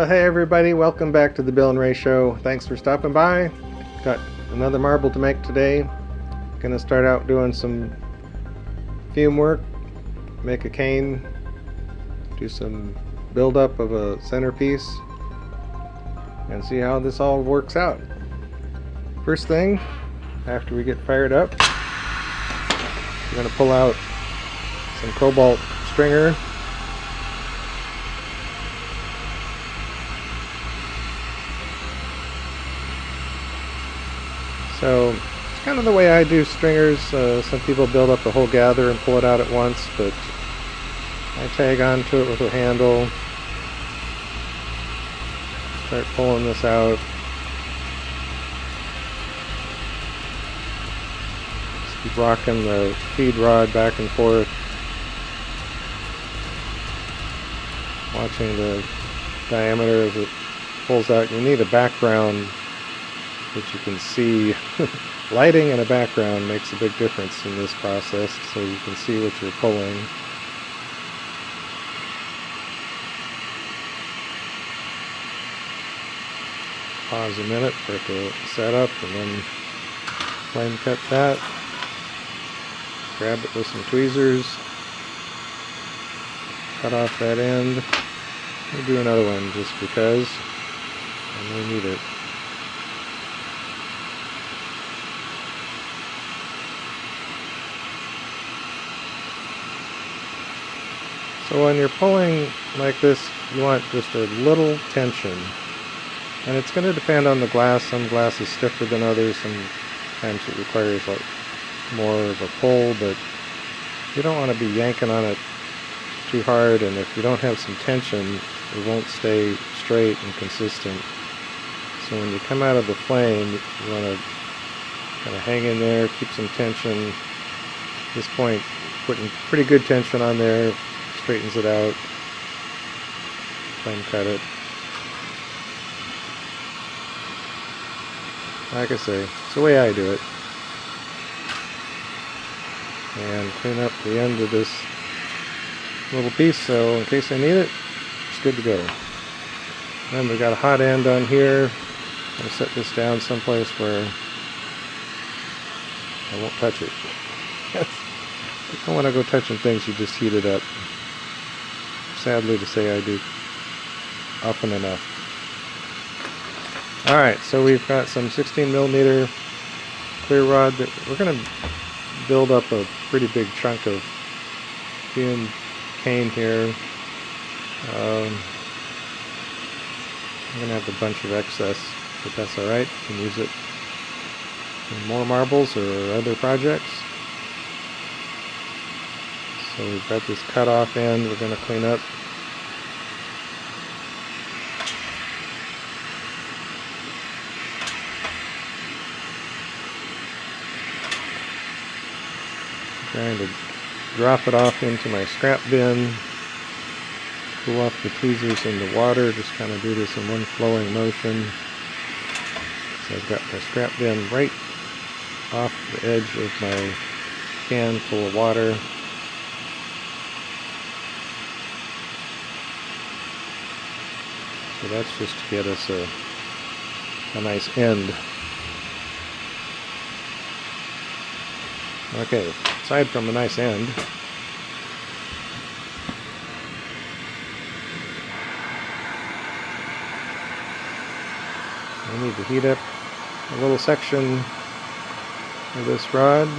Well, hey everybody, welcome back to the Bill and Rae Show. Thanks for stopping by. Got another marble to make today. Gonna start out doing some fume work, make a cane, do some build-up of a centerpiece, and see how this all works out. First thing, after we get fired up, we're gonna pull out some Cobalt stringer. So it's kind of the way I do stringers. Some people build up the whole gather and pull it out at once, but I tag onto it with a handle, start pulling this out. Just keep rocking the feed rod back and forth, watching the diameter as it pulls out. You need a background that you can see. Lighting and a background makes a big difference in this process, so you can see what you're pulling. Pause a minute for it to set up, and then flame cut that. Grab it with some tweezers, cut off that end. We'll do another one just because I may need it. So when you're pulling like this, you want just a little tension. And it's going to depend on the glass. Some glass is stiffer than others. Sometimes it requires like more of a pull, but you don't want to be yanking on it too hard, and if you don't have some tension, it won't stay straight and consistent. So when you come out of the flame, you want to kind of hang in there, keep some tension. At this point, putting pretty good tension on there straightens it out. Flame cut it. Like I say, it's the way I do it. And clean up the end of this little piece, so in case I need it, it's good to go. Then we got a hot end on here. I'm going to set this down someplace where I won't touch it. You don't want to go touching things you just heated up. Sadly to say, I do often enough. Alright, so we've got some 16mm clear rod that we're going to build up a pretty big chunk of fumed cane here. I'm going to have a bunch of excess, but that's alright. You can use it in more marbles or other projects. So we've got this cut off end we're going to clean up. Trying to drop it off into my scrap bin. Pull off the tweezers in the water. Just kind of do this in one flowing motion. So I've got my scrap bin right off the edge of my can full of water. So that's just to get us a nice end. Okay, aside from a nice end, I need to heat up a little section of this rod.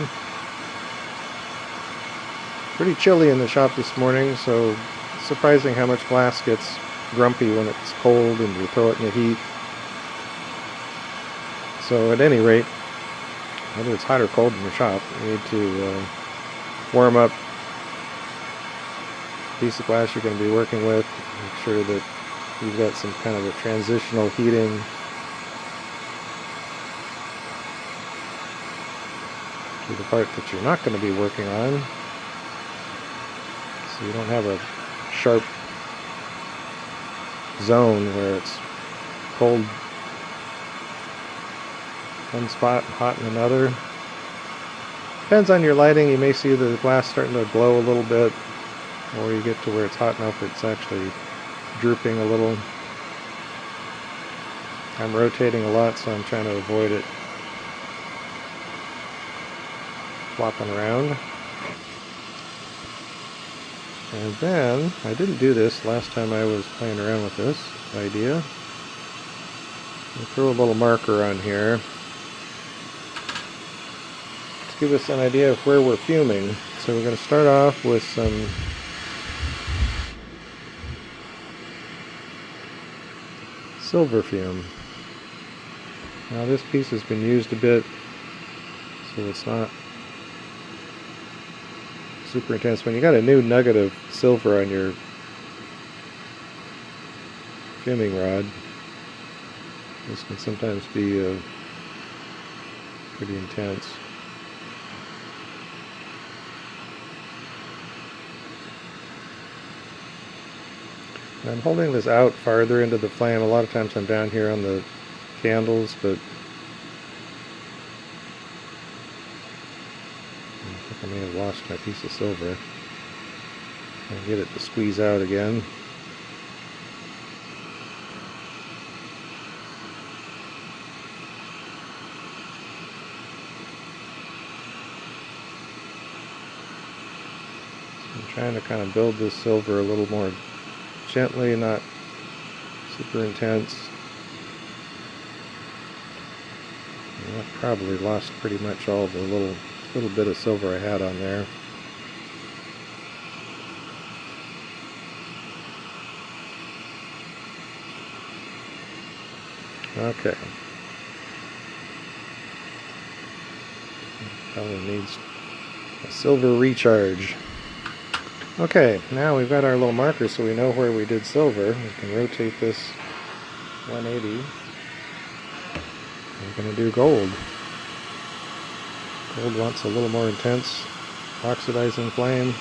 Pretty chilly in the shop this morning, so it's surprising how much glass gets grumpy when it's cold and you throw it in the heat. So at any rate, whether it's hot or cold in your shop, you need to warm up the piece of glass you're going to be working with. Make sure that you've got some kind of a transitional heating to the part that you're not going to be working on, so you don't have a sharp zone where it's cold one spot, hot in another. Depends on your lighting. You may see the glass starting to glow a little bit, or you get to where it's hot enough it's actually drooping a little. I'm rotating a lot, so I'm trying to avoid it flopping around. And then, I didn't do this last time I was playing around with this idea. I'll throw a little marker on here to give us an idea of where we're fuming. So we're going to start off with some silver fume. Now this piece has been used a bit, so it's not super intense. When you got a new nugget of silver on your fuming rod, this can sometimes be pretty intense. And I'm holding this out farther into the flame. A lot of times I'm down here on the candles, but I think I may have lost my piece of silver. I'll get it to squeeze out again. So I'm trying to kind of build this silver a little more gently, not super intense. And that probably lost pretty much all the little bit of silver I had on there. Okay. Probably needs a silver recharge. Okay, now we've got our little marker so we know where we did silver. We can rotate this 180. We're going to do gold. Gold wants a little more intense oxidizing flame.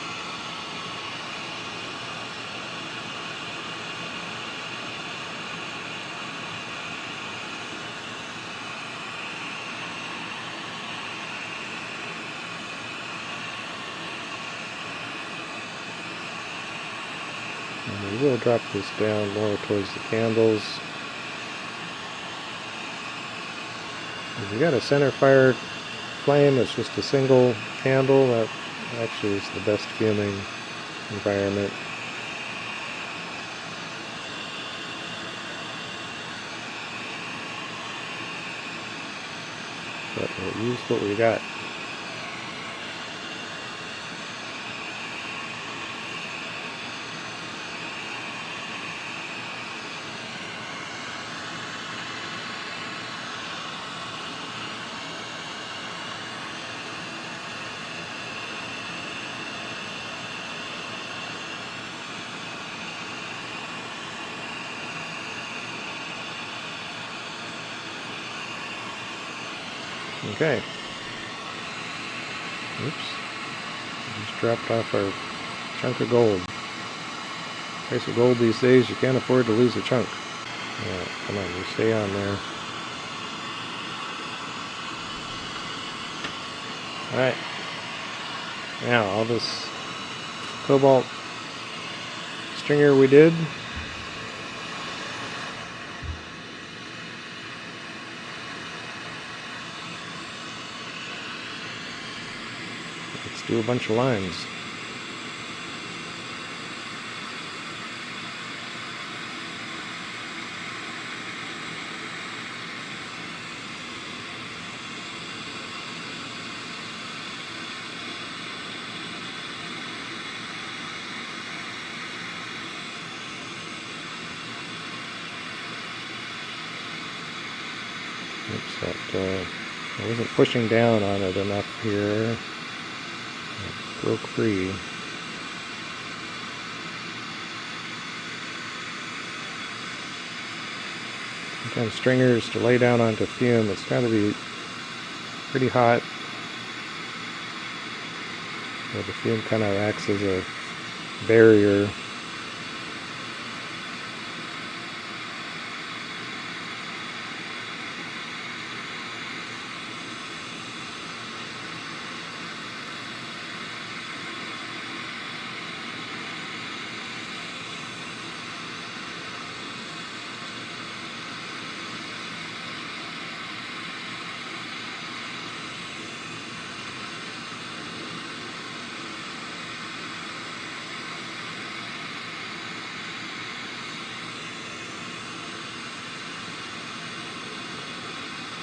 And we will drop this down more towards the candles. If you got a center fire flame, it's just a single candle, that actually is the best fuming environment. But we'll use what we got. Okay. Oops. Just dropped off our chunk of gold. Price of gold these days, you can't afford to lose a chunk. Yeah, come on, you stay on there. Alright. Now, all this cobalt stringer we did, do a bunch of lines. Oops, that I wasn't pushing down on it enough here. Broke free. Sometimes stringers, to lay down onto fume, it's got to be pretty hot, where the fume kind of acts as a barrier.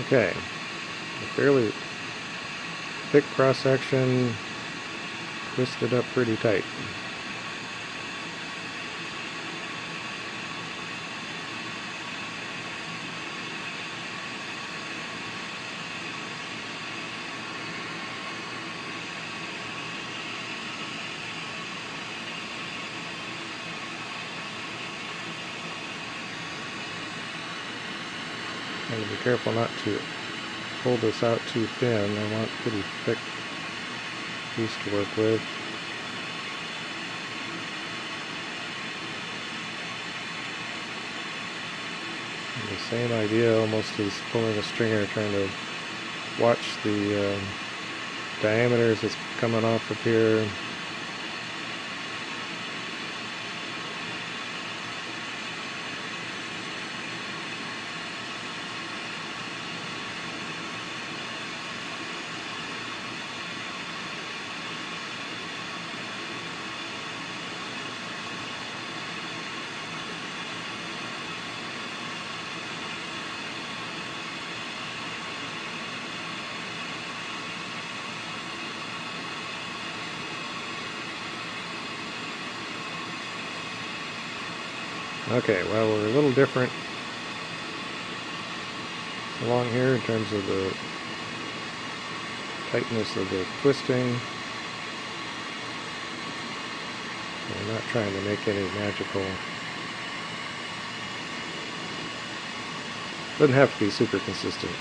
Okay, a fairly thick cross section, twisted up pretty tight. Gotta be careful not to pull this out too thin. I want pretty thick piece to work with. And the same idea almost as pulling a stringer, trying to watch the diameter as it's coming off of here. Okay, well, we're a little different along here in terms of the tightness of the twisting. We're not trying to make any magical. Doesn't have to be super consistent.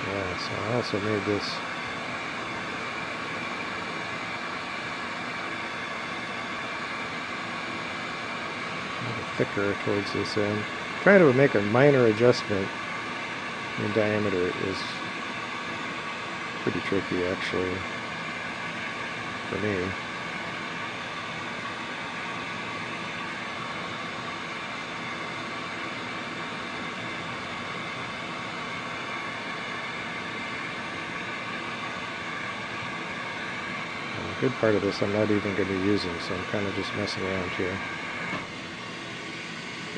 Yeah, so I also made this a little thicker towards this end. Trying to make a minor adjustment in diameter is pretty tricky, actually, for me. And a good part of this I'm not even going to be using, so I'm kind of just messing around here.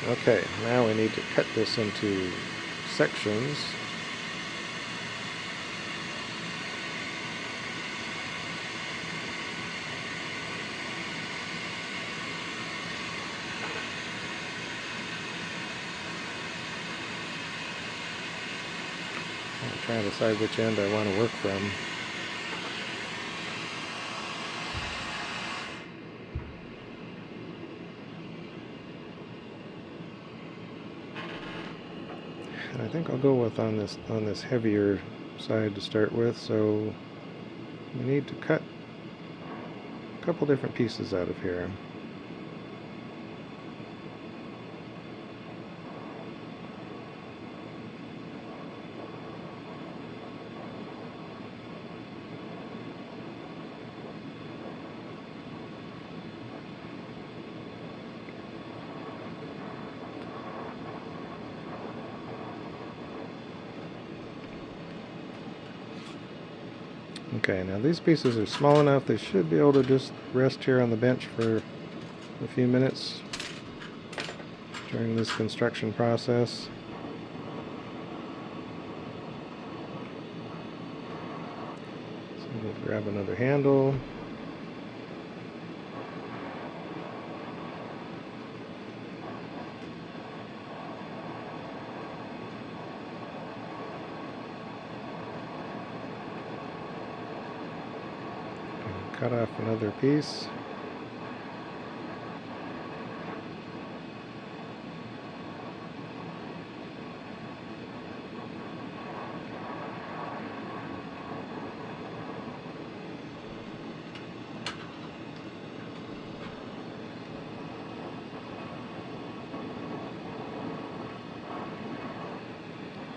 Okay, now we need to cut this into sections. I'm trying to decide which end I want to work from. I think I'll go with on this heavier side to start with, so we need to cut a couple different pieces out of here. Okay, now these pieces are small enough they should be able to just rest here on the bench for a few minutes during this construction process. So we'll grab another handle. Cut off another piece.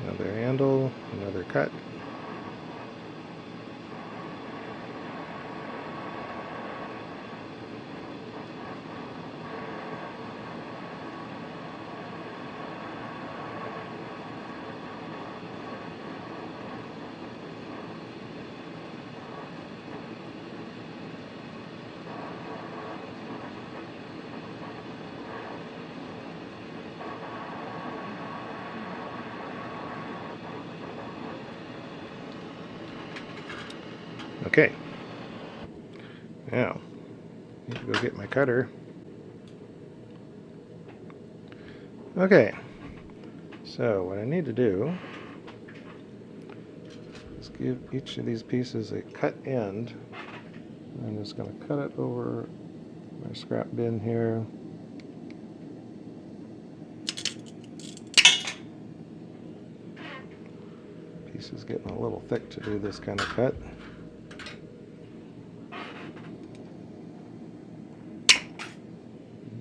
Another handle, another cut. Okay. Now, I need to go get my cutter. Okay. So what I need to do is give each of these pieces a cut end. I'm just going to cut it over my scrap bin here. Piece is getting a little thick to do this kind of cut.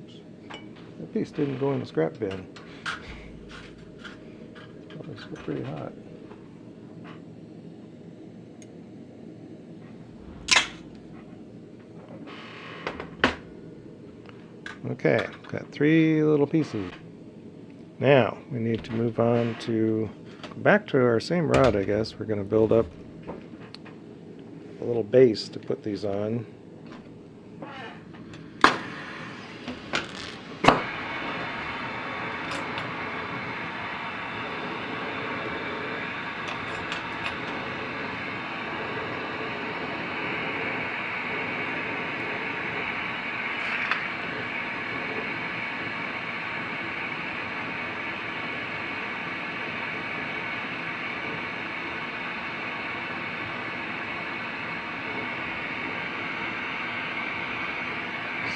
Oops. That piece didn't go in the scrap bin. Oh, it's still pretty hot. Okay, got 3 little pieces. Now we need to move on to go back to our same rod, I guess. We're going to build up a little base to put these on.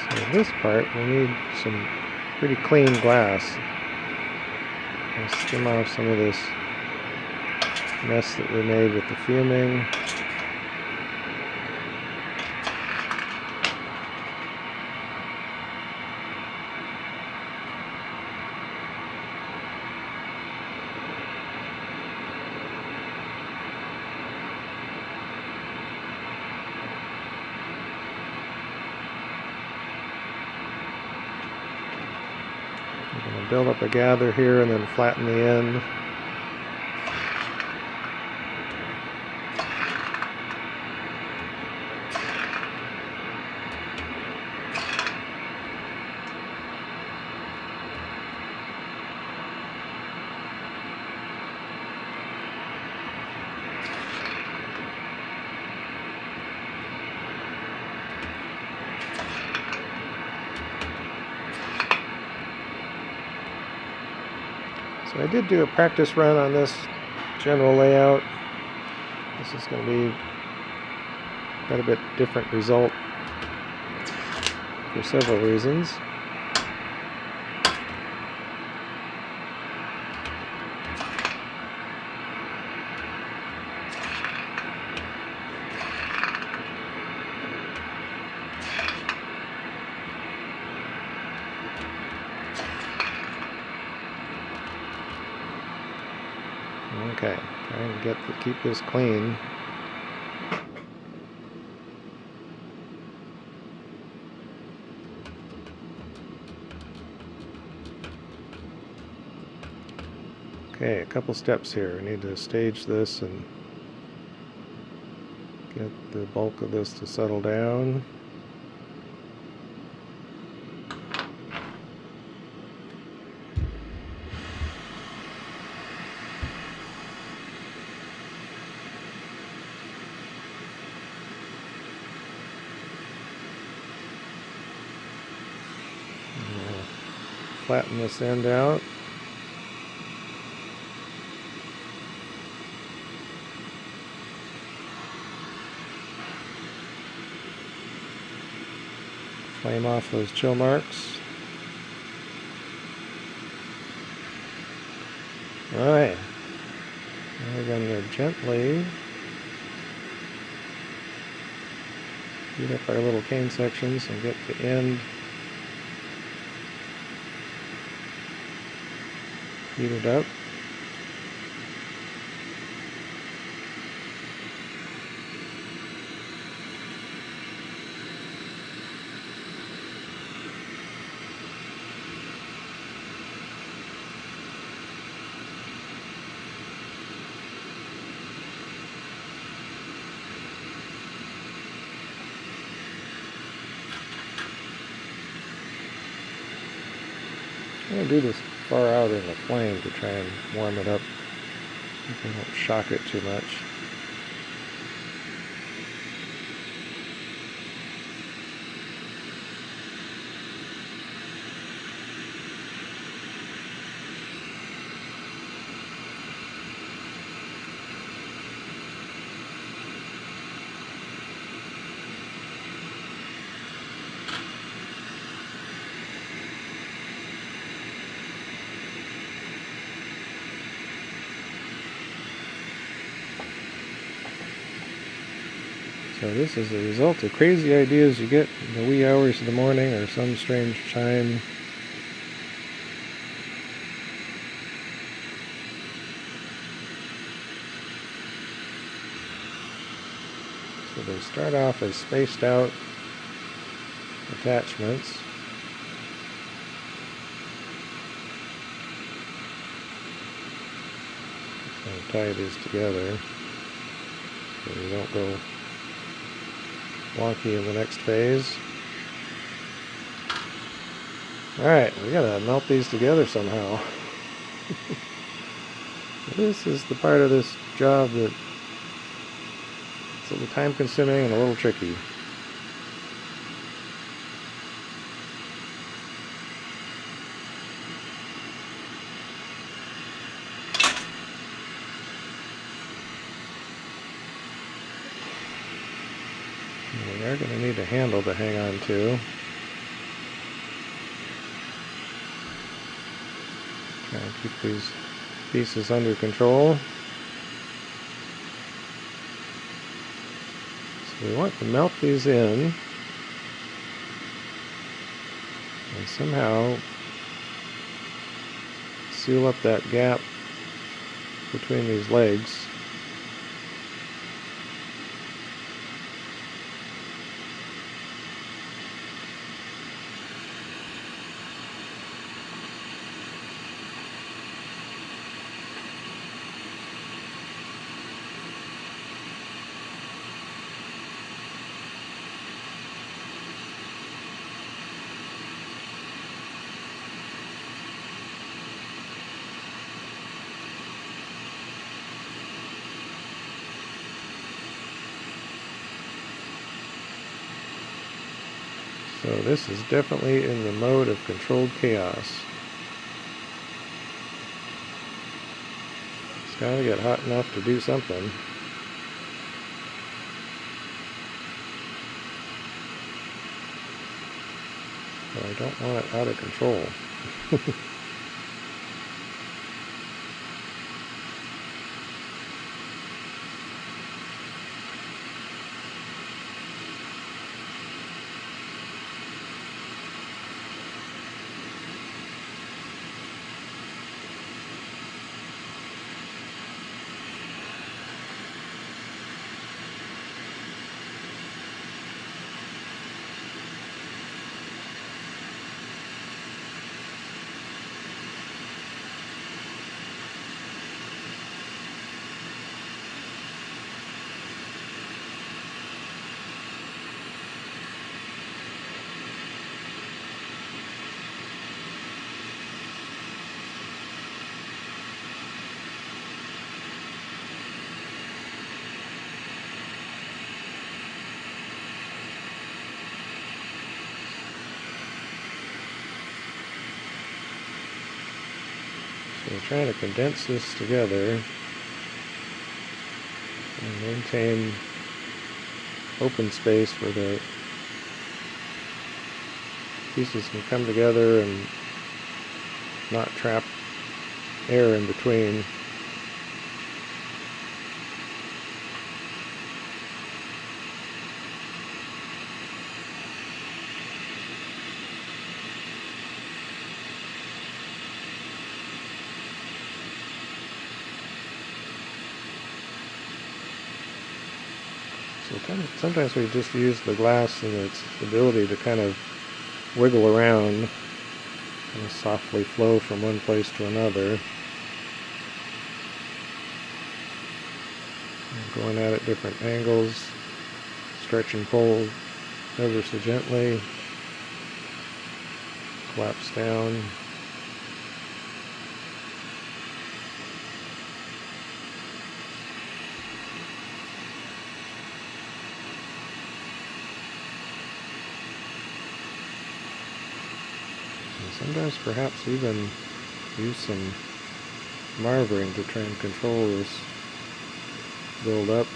So this part, we need some pretty clean glass. I'll skim off some of this mess that we made with the fuming. I'm going to build up a gather here and then flatten the end. So I did do a practice run on this general layout. This is going to be quite a bit different result for several reasons. Okay, trying to keep this clean. Okay, a couple steps here. We need to stage this and get the bulk of this to settle down. Flatten this end out. Flame off those chill marks. Alright. Now we're going to gently heat up our little cane sections and get the end heated up. I'm going to do this far out in the flame to try and warm it up. I don't shock it too much. So this is the result of crazy ideas you get in the wee hours of the morning or some strange chime. So they start off as spaced out attachments. Just going to tie these together so you don't go wonky in the next phase. Alright, we gotta melt these together somehow. This is the part of this job that it's a little time consuming and a little tricky. We are going to need a handle to hang on to. Try and keep these pieces under control. So we want to melt these in and somehow seal up that gap between these legs. So this is definitely in the mode of controlled chaos. It's got to get hot enough to do something. But I don't want it out of control. So we're trying to condense this together and maintain open space where the pieces can come together and not trap air in between. So sometimes we just use the glass and its ability to kind of wiggle around and softly flow from one place to another. And going at it different angles, stretch and pull ever so gently, collapse down. Sometimes perhaps even use some marvering to try and control this build up.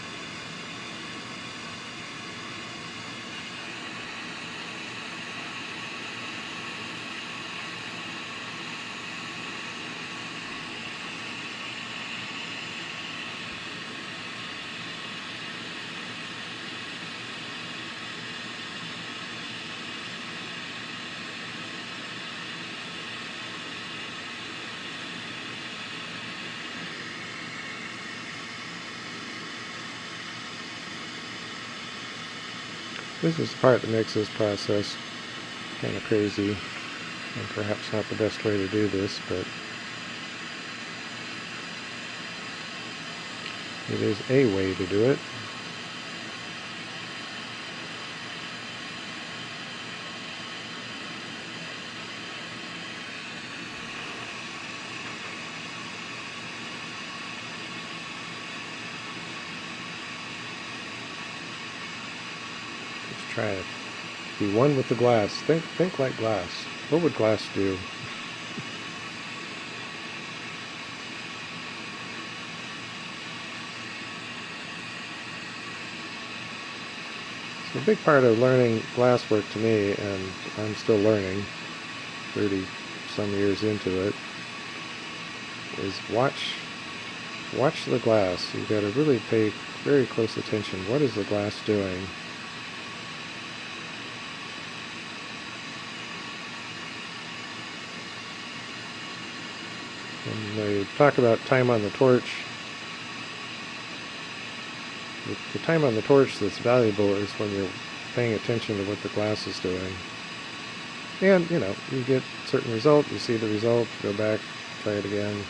This is the part that makes this process kind of crazy, and perhaps not the best way to do this, but it is a way to do it. Just try to be one with the glass. Think like glass. What would glass do? So a big part of learning glasswork to me, and I'm still learning, 30 some years into it, is watch the glass. You've got to really pay very close attention. What is the glass doing? When they talk about time on the torch, the time on the torch that's valuable is when you're paying attention to what the glass is doing. And, you know, you get a certain result, you see the result, go back, try it again.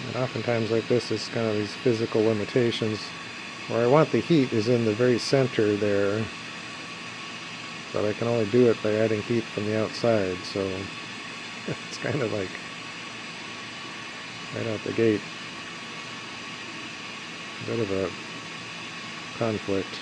And oftentimes like this, it's kind of these physical limitations where I want the heat is in the very center there, but I can only do it by adding heat from the outside, so it's kind of like right out the gate, a bit of a conflict.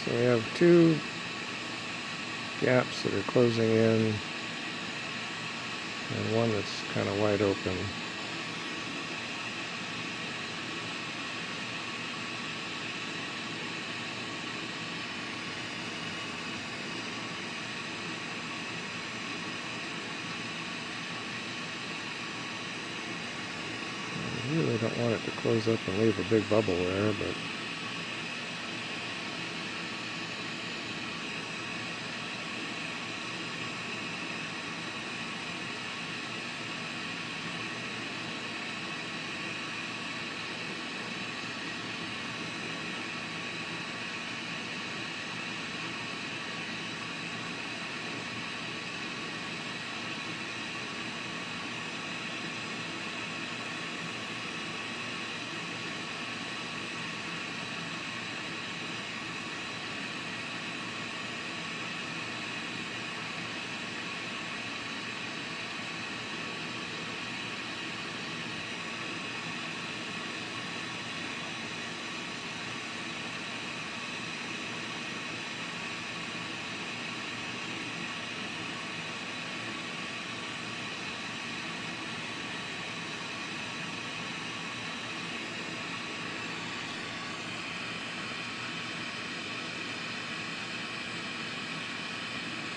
So we have two gaps that are closing in and one that's kind of wide open. really don't want it to close up and leave a big bubble there, but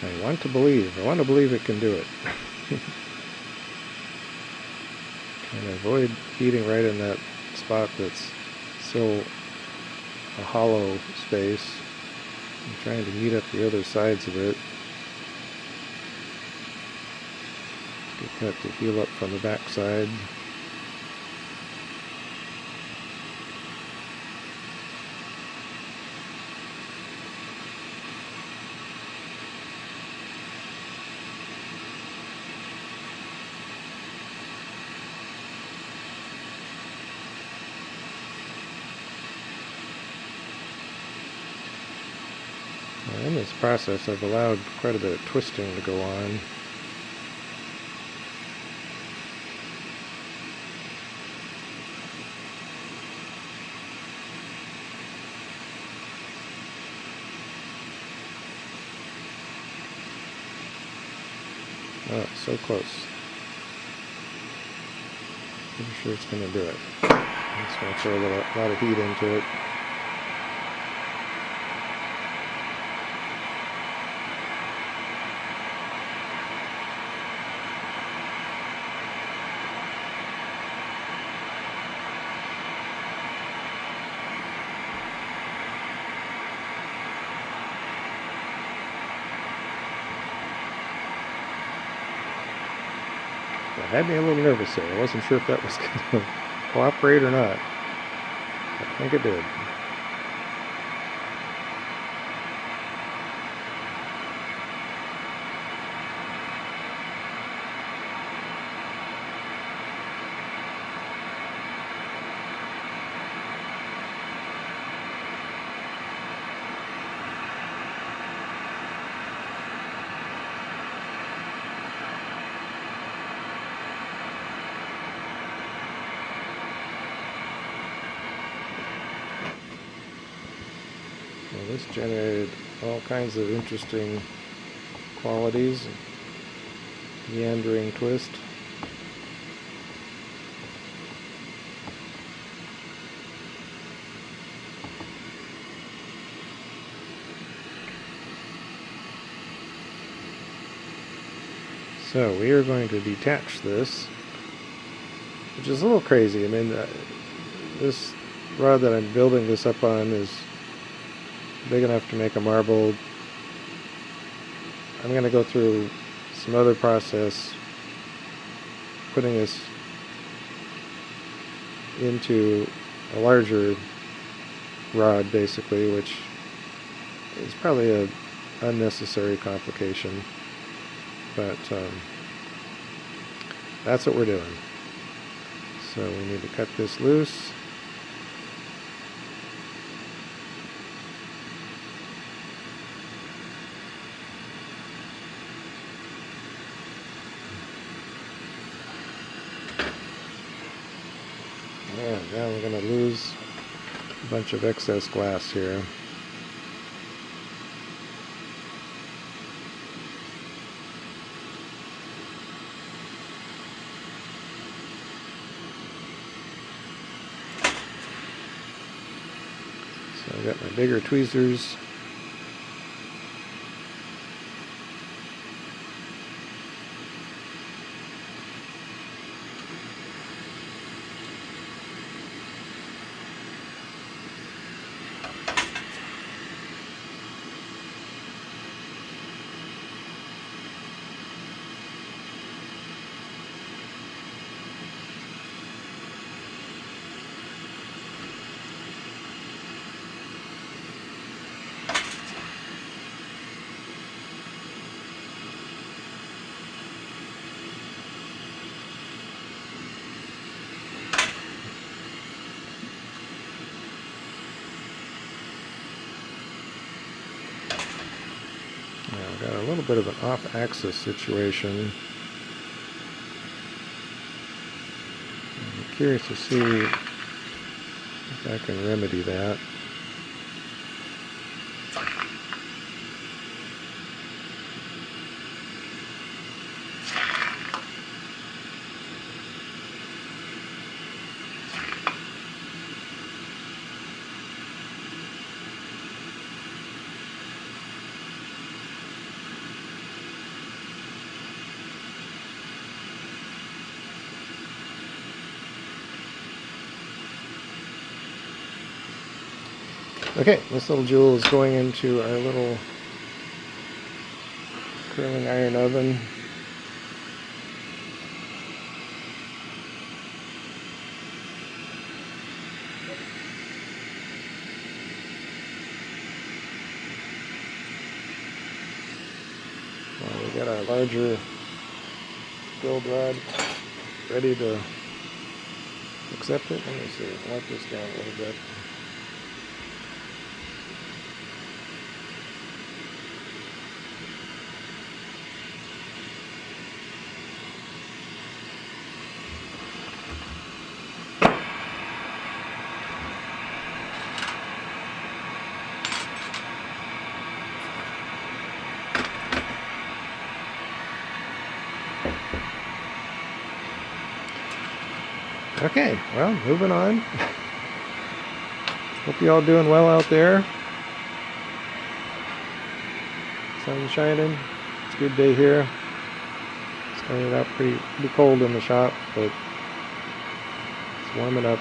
I want to believe it can do it. And avoid heating right in that spot that's still a hollow space. I'm trying to heat up the other sides of it. Get that to heal up from the back side. In this process, I've allowed quite a bit of twisting to go on. Oh, so close. Pretty sure it's going to do it. I'm just going to throw a lot of heat into it. It had me a little nervous there. I wasn't sure if that was going to cooperate or not. I think it did. Well, this generated all kinds of interesting qualities. Meandering twist. So we are going to detach this, which is a little crazy. I mean, this rod that I'm building this up on is big enough to make a marble. I'm going to go through some other process putting this into a larger rod, basically, which is probably an unnecessary complication, but that's what we're doing. So we need to cut this loose. And now we're going to lose a bunch of excess glass here. So I've got my bigger tweezers. got a little bit of an off-axis situation. I'm curious to see if I can remedy that. Okay, this little jewel is going into our little curling iron oven. Well, we got our larger build rod ready to accept it. Let me see, wipe this down a little bit. Okay, well, moving on. Hope you all doing well out there. Sun shining. It's a good day here. Started out pretty cold in the shop, but it's warming up.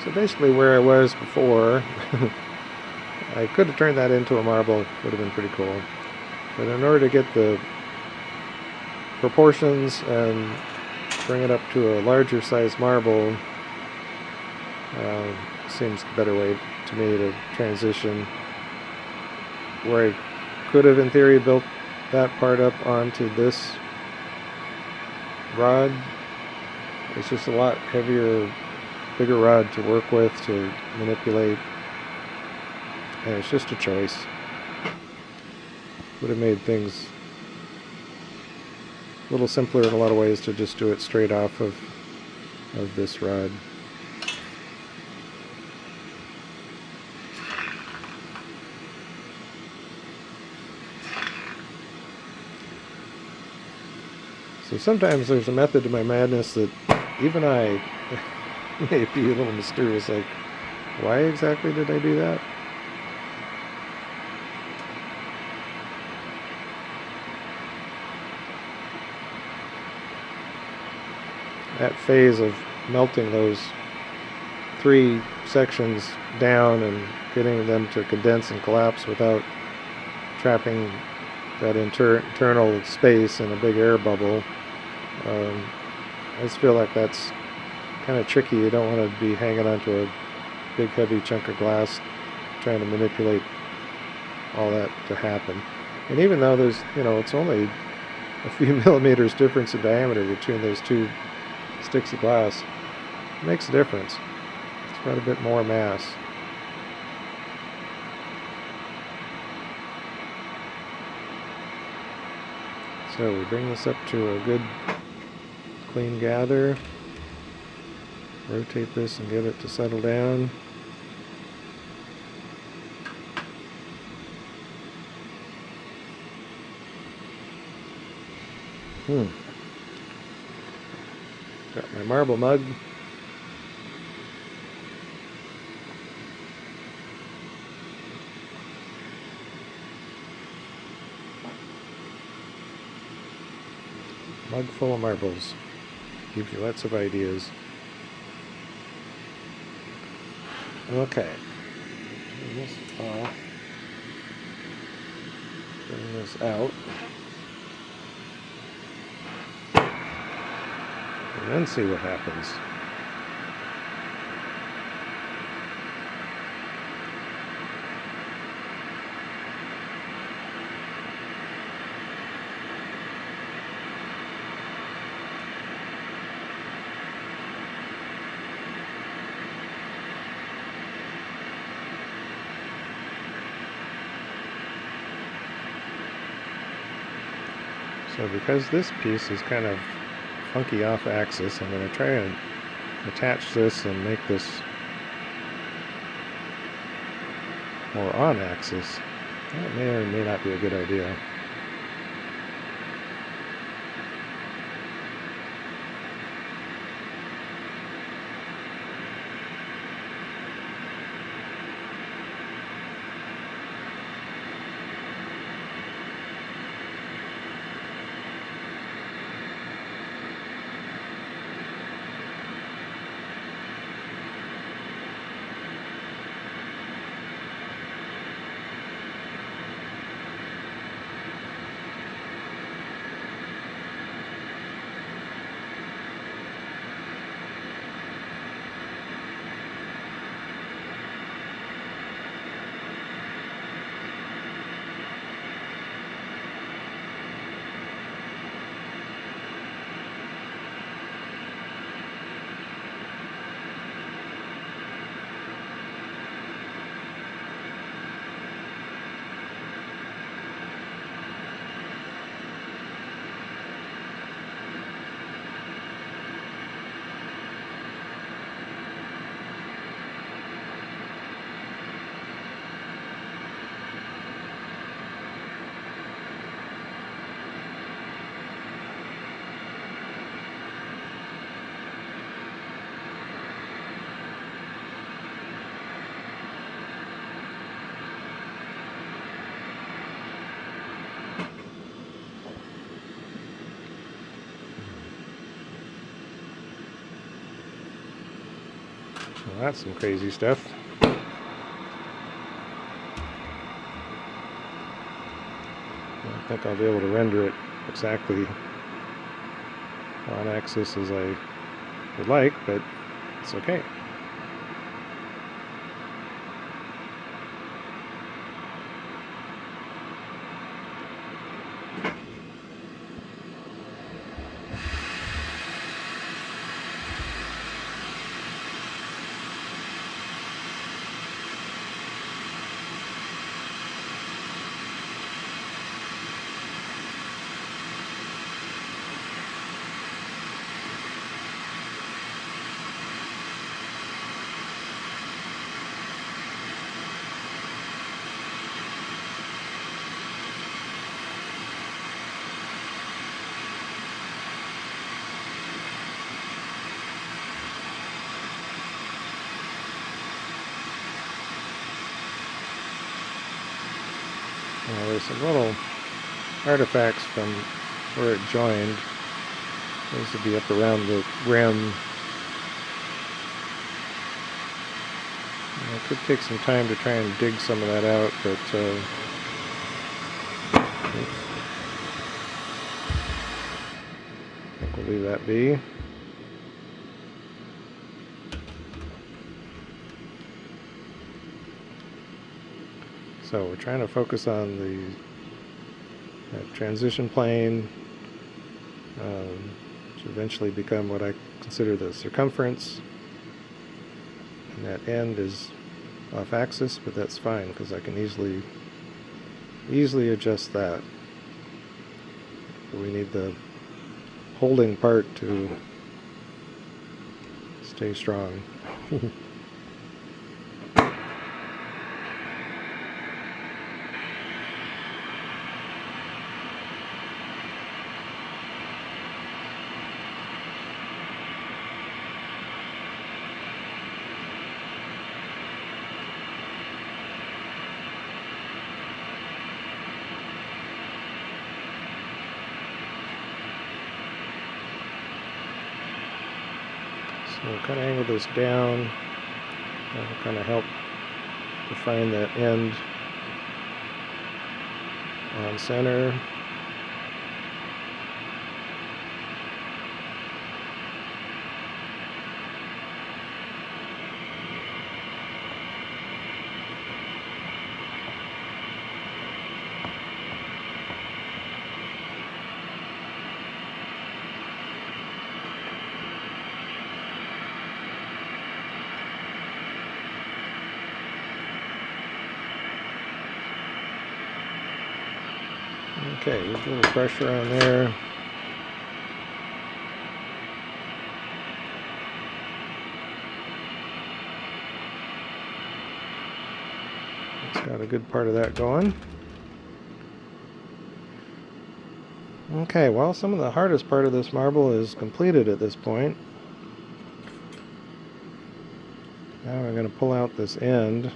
So basically where I was before, I could have turned that into a marble, would have been pretty cool. But in order to get the proportions and bring it up to a larger size marble, seems the better way to me to transition. Where I could have in theory built that part up onto this rod, it's just a lot heavier, bigger rod to work with, to manipulate, and it's just a choice. Would have made things a little simpler in a lot of ways to just do it straight off of this rod. So sometimes there's a method to my madness that even I may be a little mysterious, like, why exactly did I do that? That phase of melting those 3 sections down and getting them to condense and collapse without trapping that internal space in a big air bubble, I just feel like that's kind of tricky. You don't want to be hanging onto a big heavy chunk of glass trying to manipulate all that to happen. And even though there's, it's only a few millimeters difference in diameter between those 2 sticks of glass, it makes a difference. It's got a bit more mass. So we bring this up to a good clean gather, rotate this and get it to settle down. Got my marble mug. Mug full of marbles. Gives you lots of ideas. Okay. Turn this off. Bring this out. And then see what happens. So because this piece is kind of funky off axis, I'm going to try and attach this and make this more on axis. That may or may not be a good idea. Well, that's some crazy stuff. I don't think I'll be able to render it exactly on axis as I would like, but it's okay. There's some little artifacts from where it joined. Those would be up around the rim. It could take some time to try and dig some of that out, but I think we'll leave that be. So we're trying to focus on the transition plane, which eventually become what I consider the circumference. And that end is off axis, but that's fine because I can easily adjust that. But we need the holding part to stay strong. So we'll kind of angle this down. That'll kind of help define that end on center. Okay, there's a little pressure on there. It's got a good part of that going. Okay, well, some of the hardest part of this marble is completed at this point. Now we're going to pull out this end.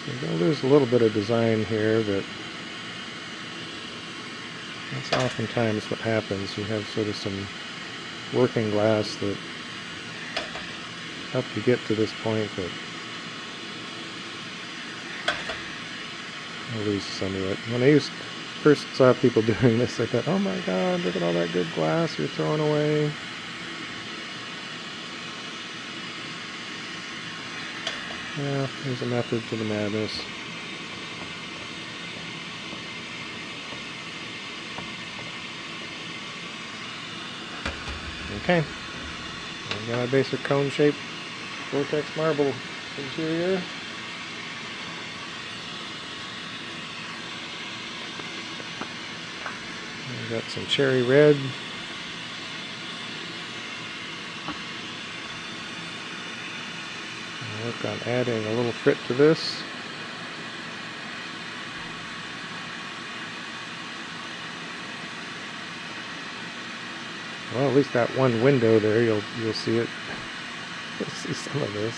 You're going to lose a little bit of design here, but that's oftentimes what happens. You have sort of some working glass that helped you get to this point, but I lose some of it. When I first saw people doing this, I thought, oh my god, look at all that good glass you're throwing away. Yeah, there's a method to the madness. Okay, I've got a basic cone-shaped Vortex marble interior. I've got some cherry red. I'll work on adding a little frit to this. Well, at least that one window there, you'll see it. You'll see some of this.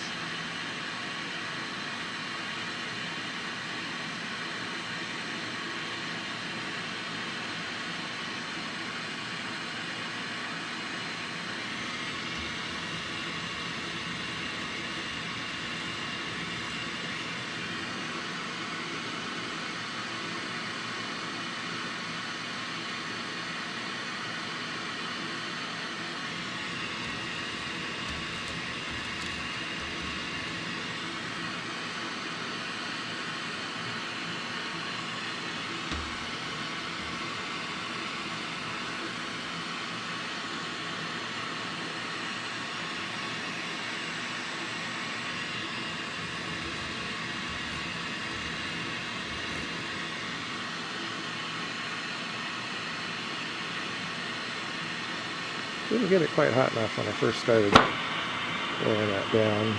Didn't get it quite hot enough when I first started blowing that down.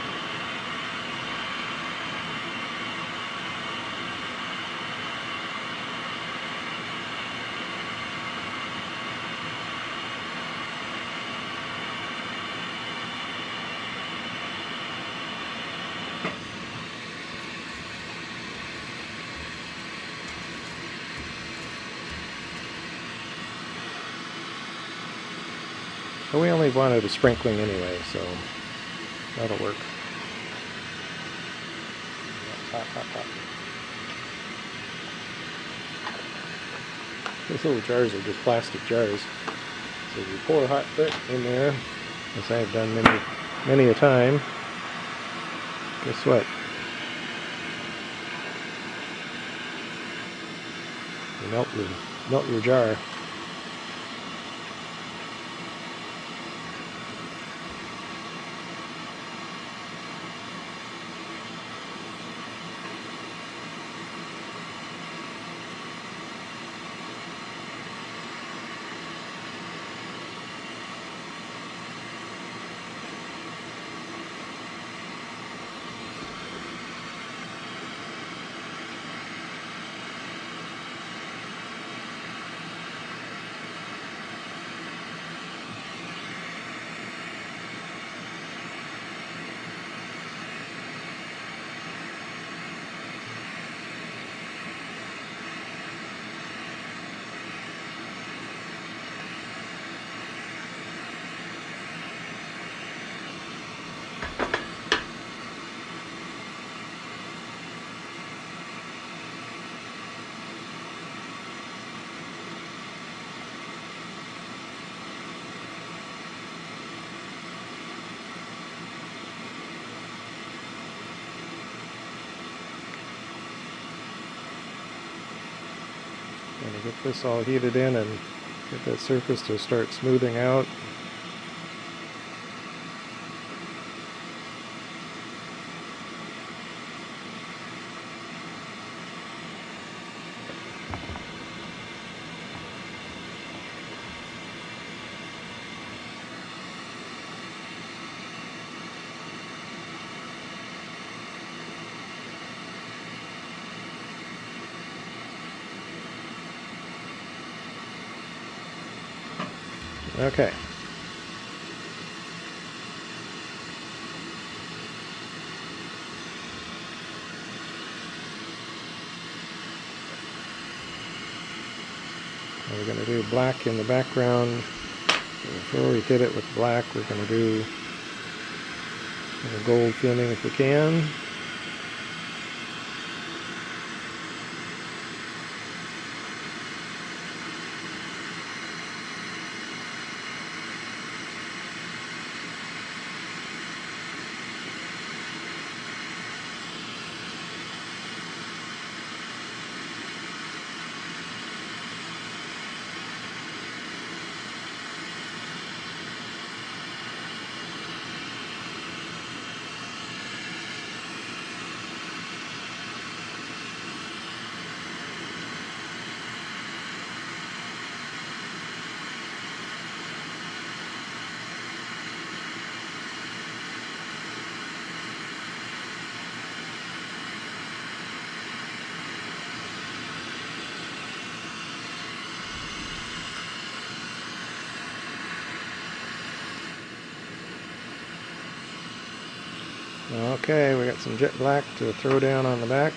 But we only wanted a sprinkling anyway, so that'll work. Hot, hot, hot. These little jars are just plastic jars. So you pour hot frit in there, as I've done many a time. Guess what? You melt your jar. Going to get this all heated in and get that surface to start smoothing out. Okay. We're going to do black in the background. Before we hit it with black, we're going to do a gold filling if we can. Okay, we got some jet black to throw down on the back.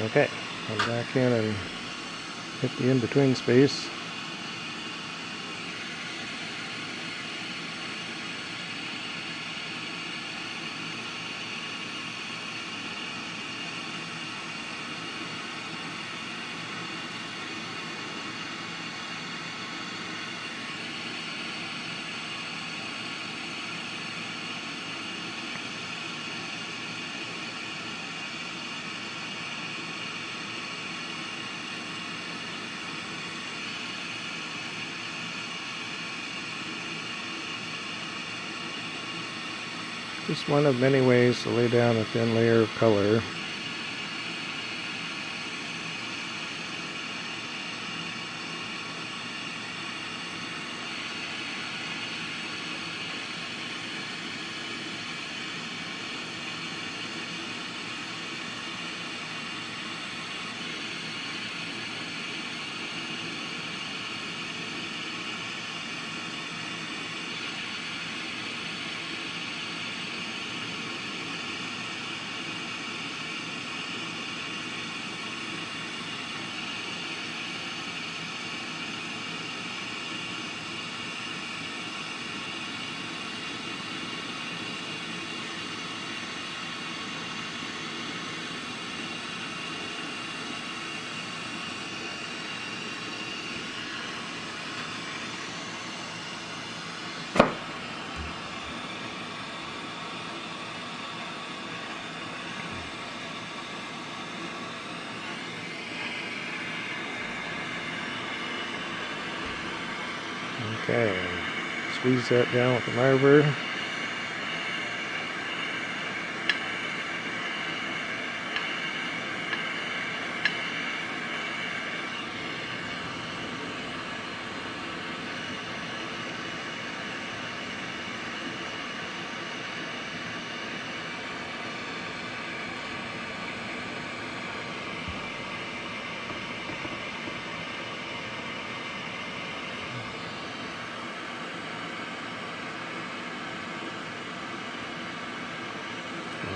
Okay, come back in and hit the in-between space. Just one of many ways to lay down a thin layer of color. Okay, squeeze that down with the marver.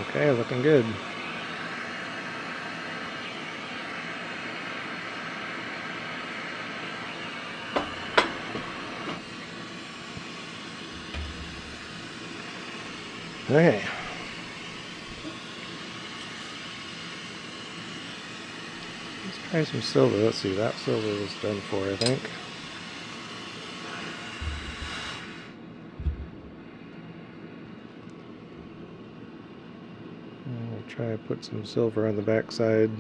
Okay, looking good. Okay. Let's try some silver. Let's see, that silver was done for, I think. I'll try to put some silver on the back side.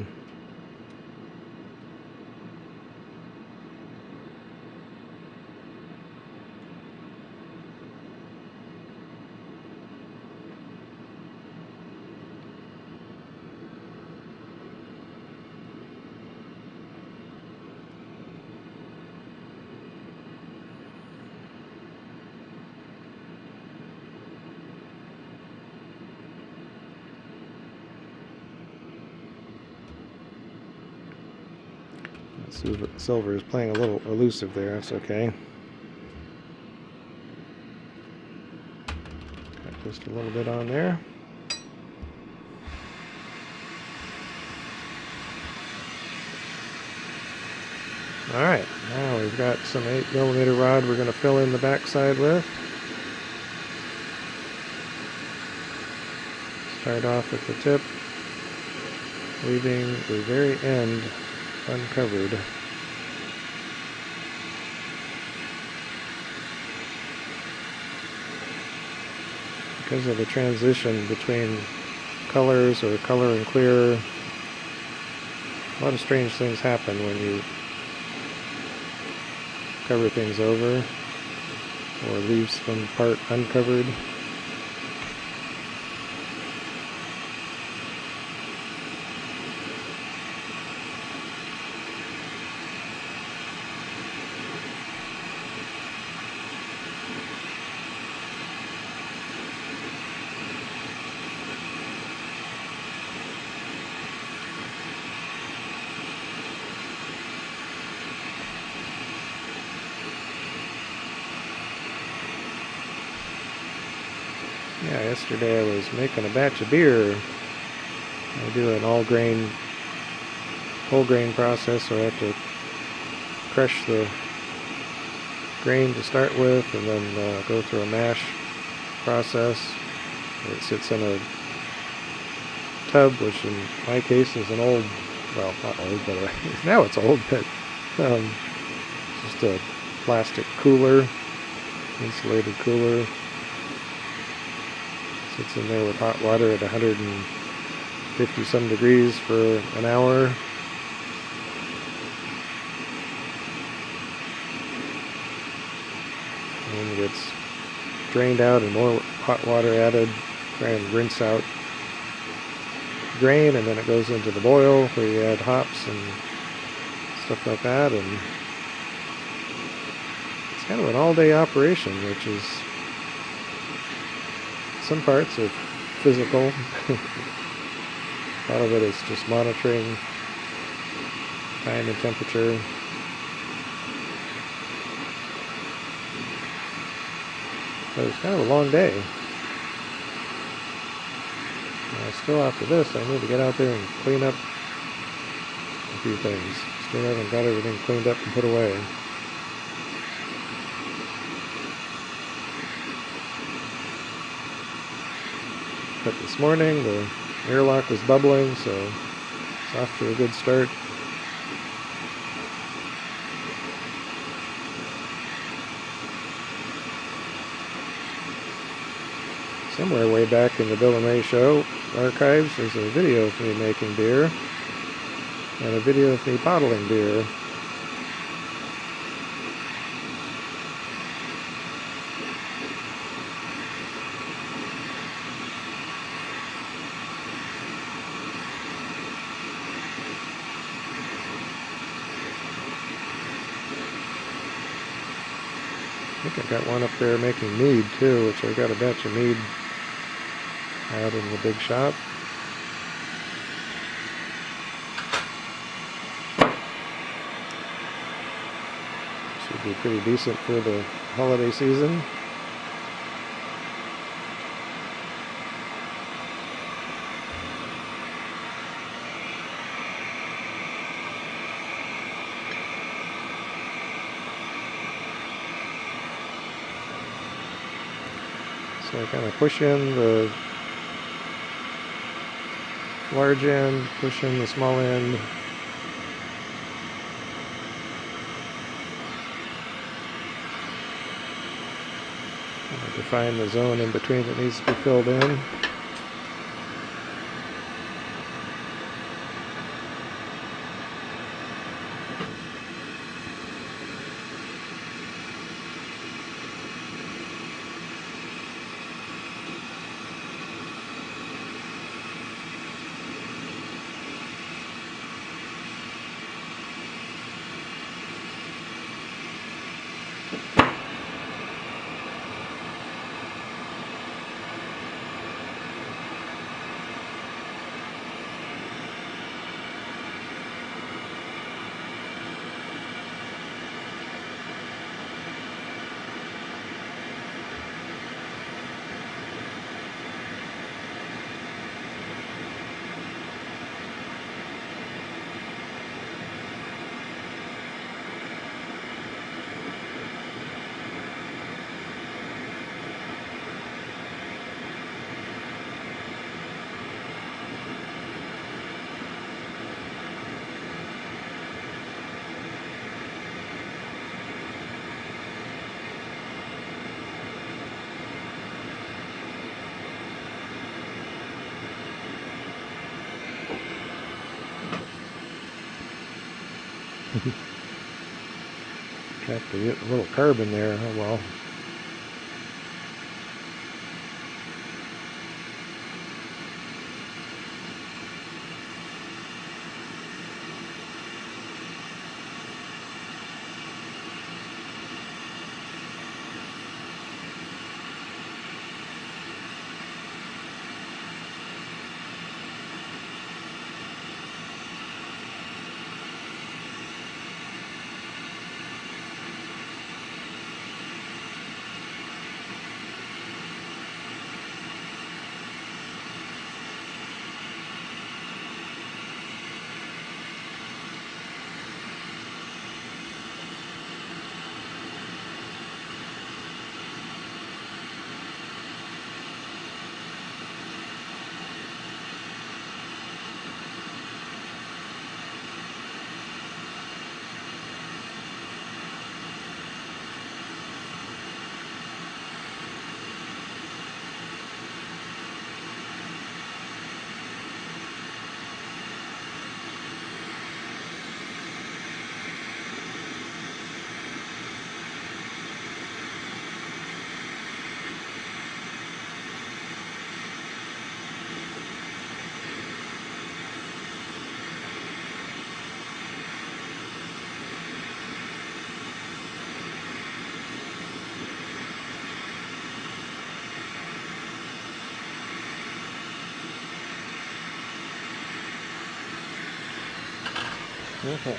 Silver is playing a little elusive there, that's okay. Got just a little bit on there. Alright, now we've got some 8mm rod we're going to fill in the backside with. Start off at the tip, leaving the very end uncovered. Because of the transition between colors or color and clear, a lot of strange things happen when you cover things over or leave some part uncovered. Yeah, yesterday I was making a batch of beer. I do an whole grain process, so I have to crush the grain to start with and then go through a mash process. It sits in a tub, which in my case is an old, well, not old, but now it's old, but just a plastic cooler, insulated cooler. Sits in there with hot water at 150 some degrees for an hour. And then it gets drained out and more hot water added. Try and rinse out grain, and then it goes into the boil where you add hops and stuff like that. And it's kind of an all-day operation, which is, some parts are physical. A lot of it is just monitoring time and temperature. But it's kind of a long day. Still after this, I need to get out there and clean up a few things. Still haven't got everything cleaned up and put away. But this morning the airlock was bubbling, so it's off to a good start. Somewhere way back in the Bill and Rae Show archives, there's a video of me making beer and a video of me bottling beer. I think I got one up there making mead too, which I got a batch of mead out in the big shop. Should be pretty decent for the holiday season. So I kind of push in the large end, push in the small end. Define the zone in between that needs to be filled in. Trapped a little carbon there, oh well. Okay.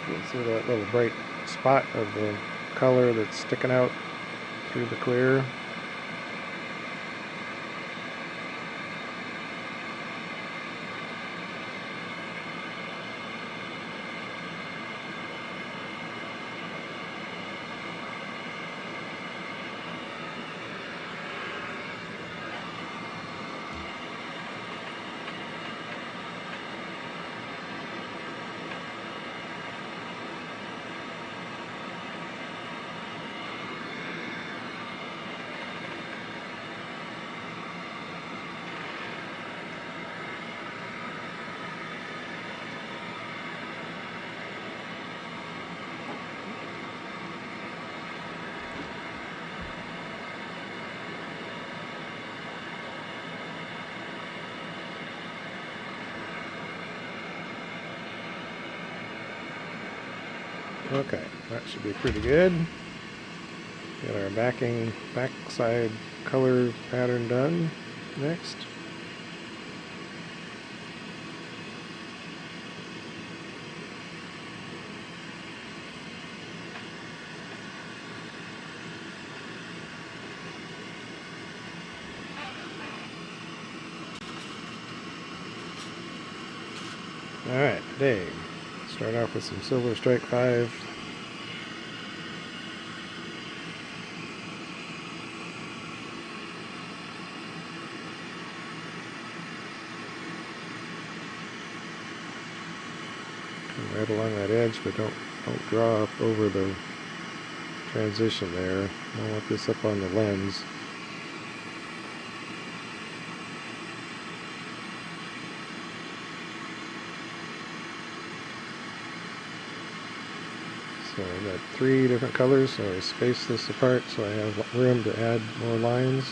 You can see that little bright spot of the color that's sticking out through the clear. Okay, that should be pretty good. Get our backside color pattern done next. Alright, today, start off with some Silver Strike 5. Come right along that edge, but don't draw up over the transition there. I want this up on the lens. So I've got 3 different colors, so I space this apart so I have room to add more lines.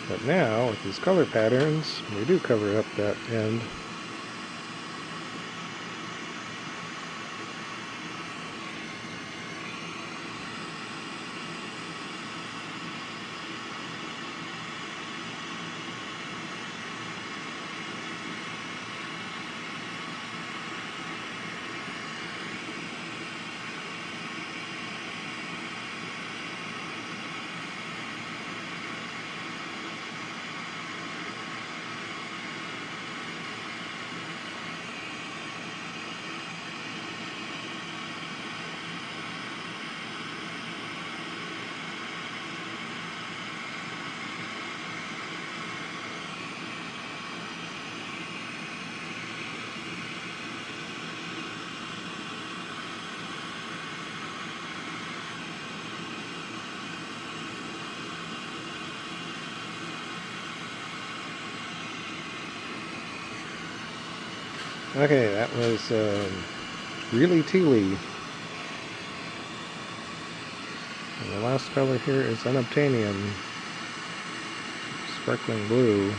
But now, with these color patterns, we do cover up that end. Okay, that was really tealy. And the last color here is Unobtanium, sparkling blue.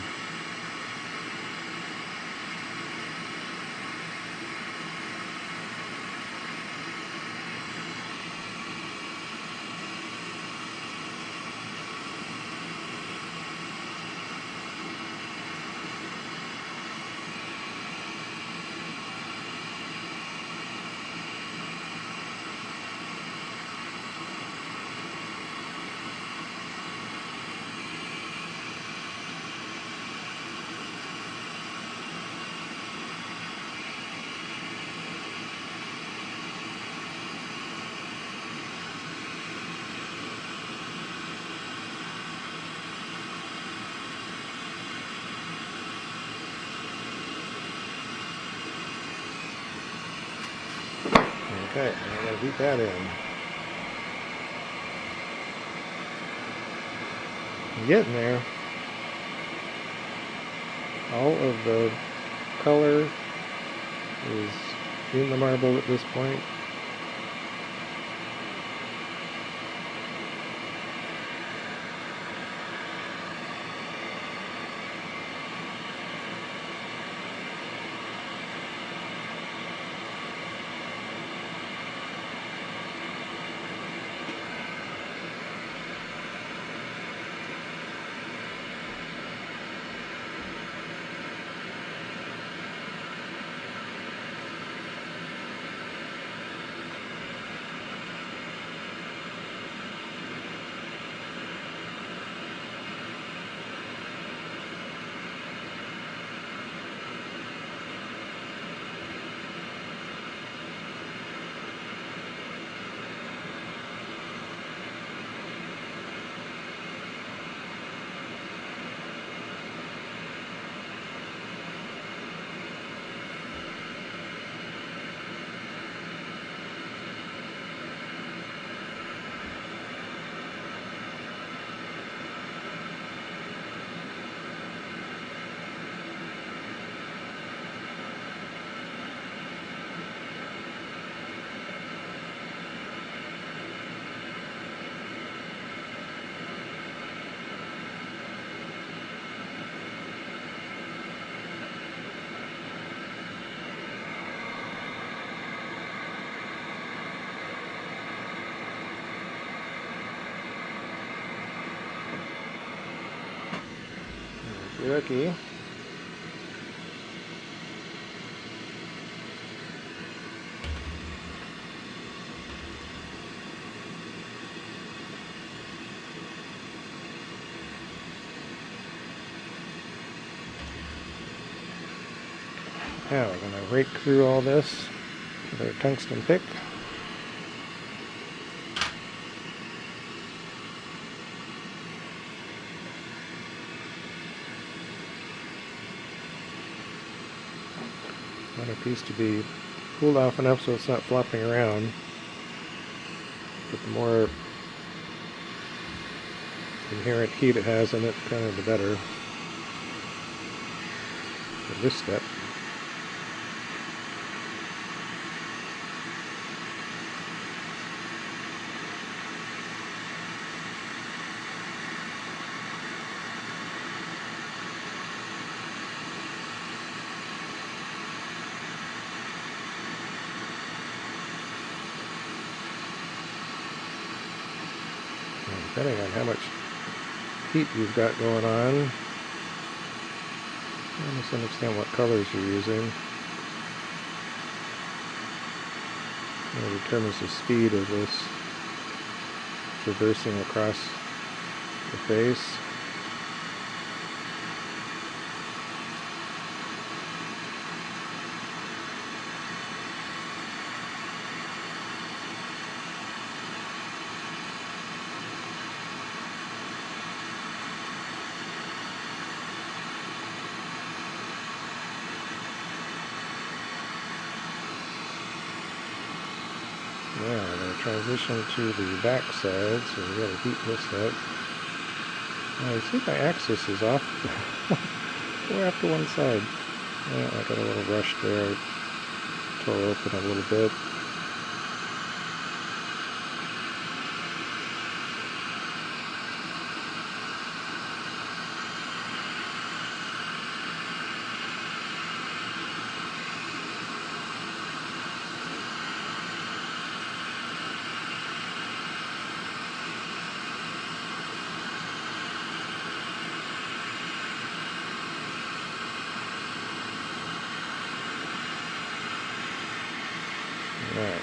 Okay, I'm going to beat that in. I'm getting there. All of the color is in the marble at this point. Rookie. Now we're going to rake through all this with our tungsten pick. Want our piece to be cooled off enough so it's not flopping around. But the more inherent heat it has in it, kind of the better for this step. Depending on how much heat you've got going on, you must understand what colors you're using. It determines the speed of this traversing across the face. Now we're going to transition to the back side, so we've got to heat this up. Now you see my axis is off. We're off to one side. Yeah, I got a little rush there. I tore open a little bit. Alright,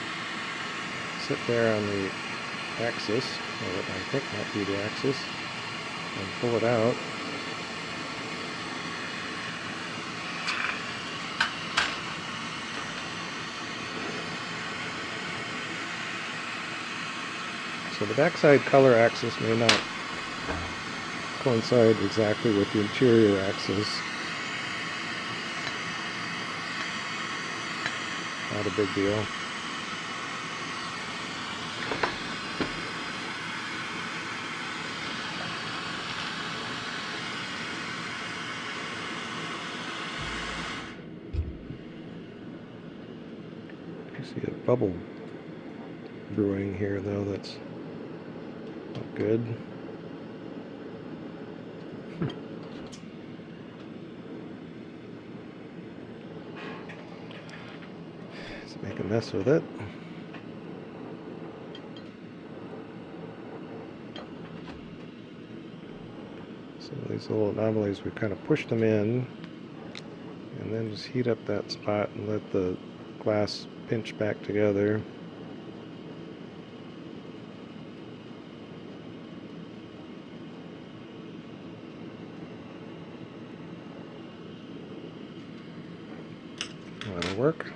sit there on the axis, or what I think might be the axis, and pull it out. So the backside color axis may not coincide exactly with the interior axis. Not a big deal. You see a bubble brewing here, though. That's not good. Let's make a mess with it. So these little anomalies, we kind of push them in, and then just heat up that spot and let the glass pinch back together. That'll work.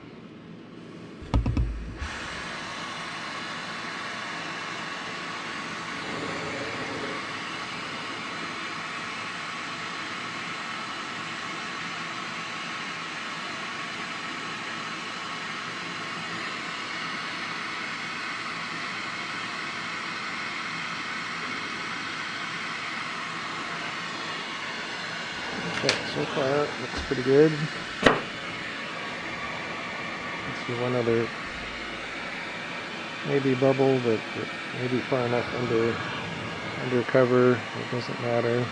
Okay, so far it looks pretty good. Let's see one other maybe bubble, but maybe far enough under cover, it doesn't matter.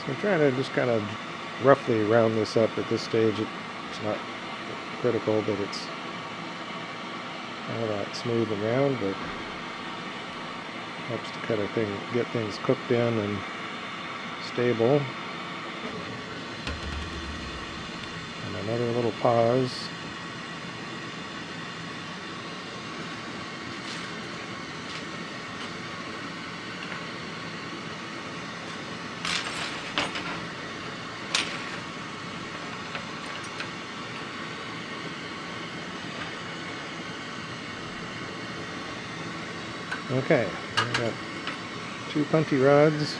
I'm trying to just kind of roughly round this up at this stage. It's not critical that it's all that smooth and round, but helps to kind of get things cooked in and stable. And another little pause. Okay, I've got 2 punty rods.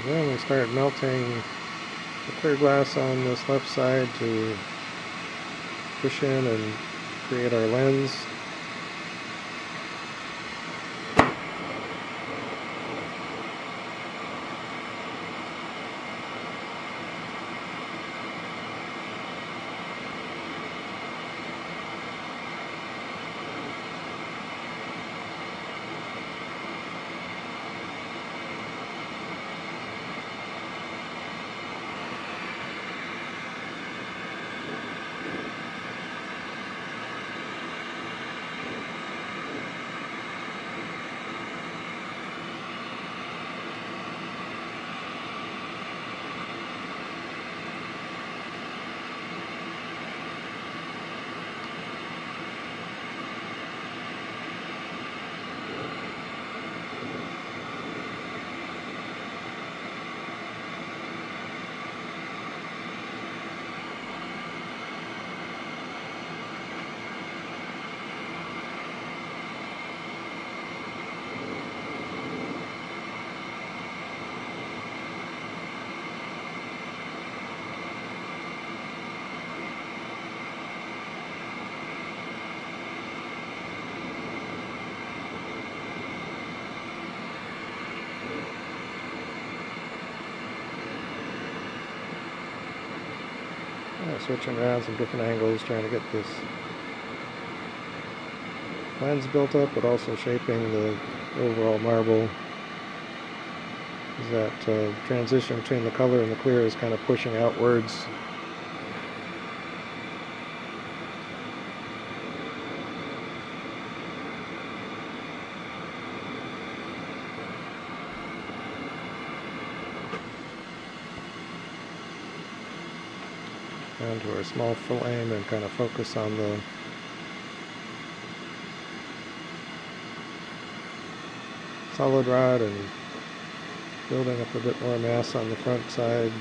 Then we start melting the clear glass on this left side to push in and create our lens. Switching around some different angles, trying to get this lens built up, but also shaping the overall marble. That transition between the color and the clear is kind of pushing outwards. Down to our small flame and kind of focus on the solid rod and building up a bit more mass on the front side.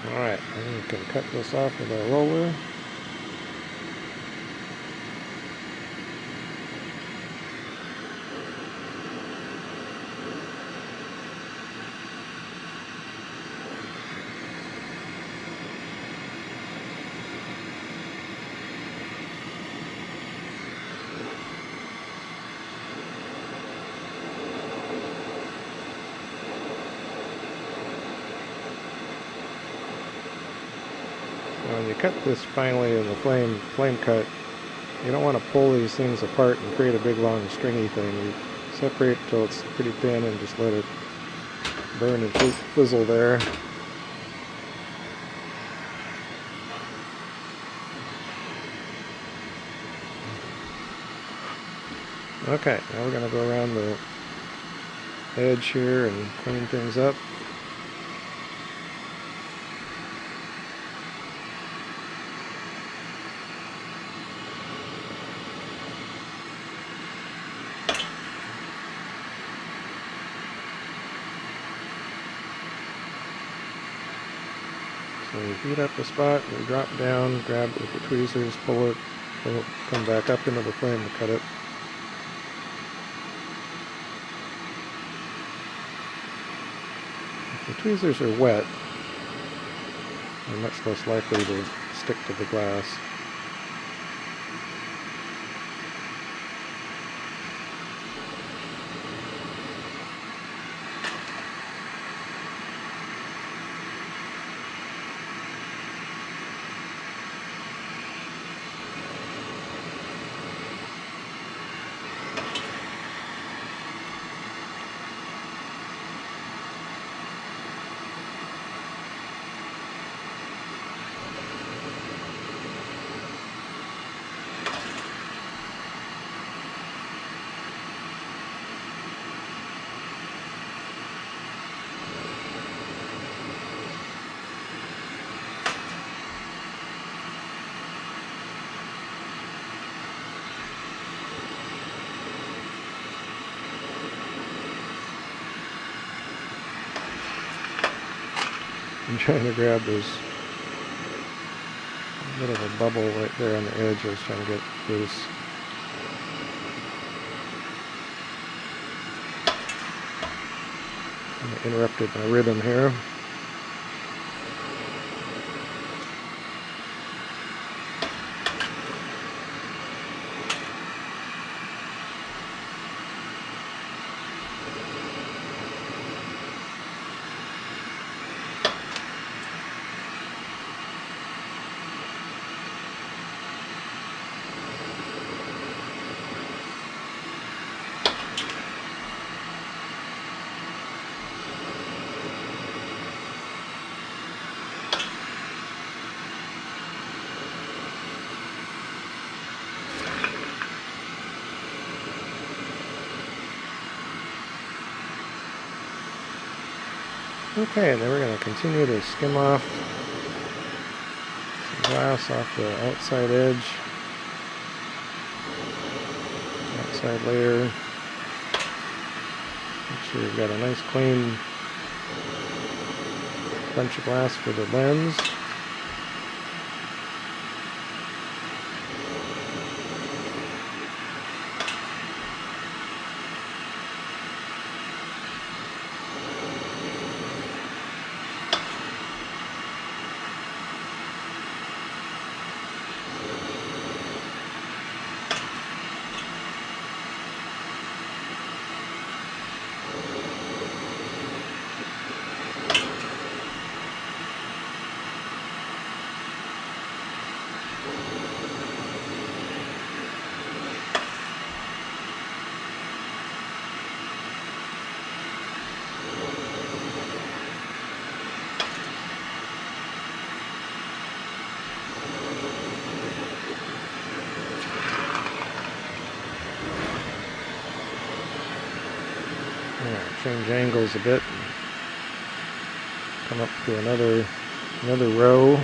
Alright, then you can cut this off with a roller. When you cut this finally in the flame cut, you don't want to pull these things apart and create a big long stringy thing. You Separate till it's pretty thin and just let it burn and fizzle there. Okay, now we're going to go around the edge here and clean things up. So we heat up the spot, we drop down, grab it with the tweezers, pull it, come back up into the flame to cut it. If the tweezers are wet, they're much less likely to stick to the glass. I'm trying to grab this bit of a bubble right there on the edge I was trying to get loose. I interrupted my rhythm here. Okay, and then we're going to continue to skim off some glass off the outside edge, outside layer. Make sure you've got a nice clean bunch of glass for the lens. Change angles a bit, come up to another row.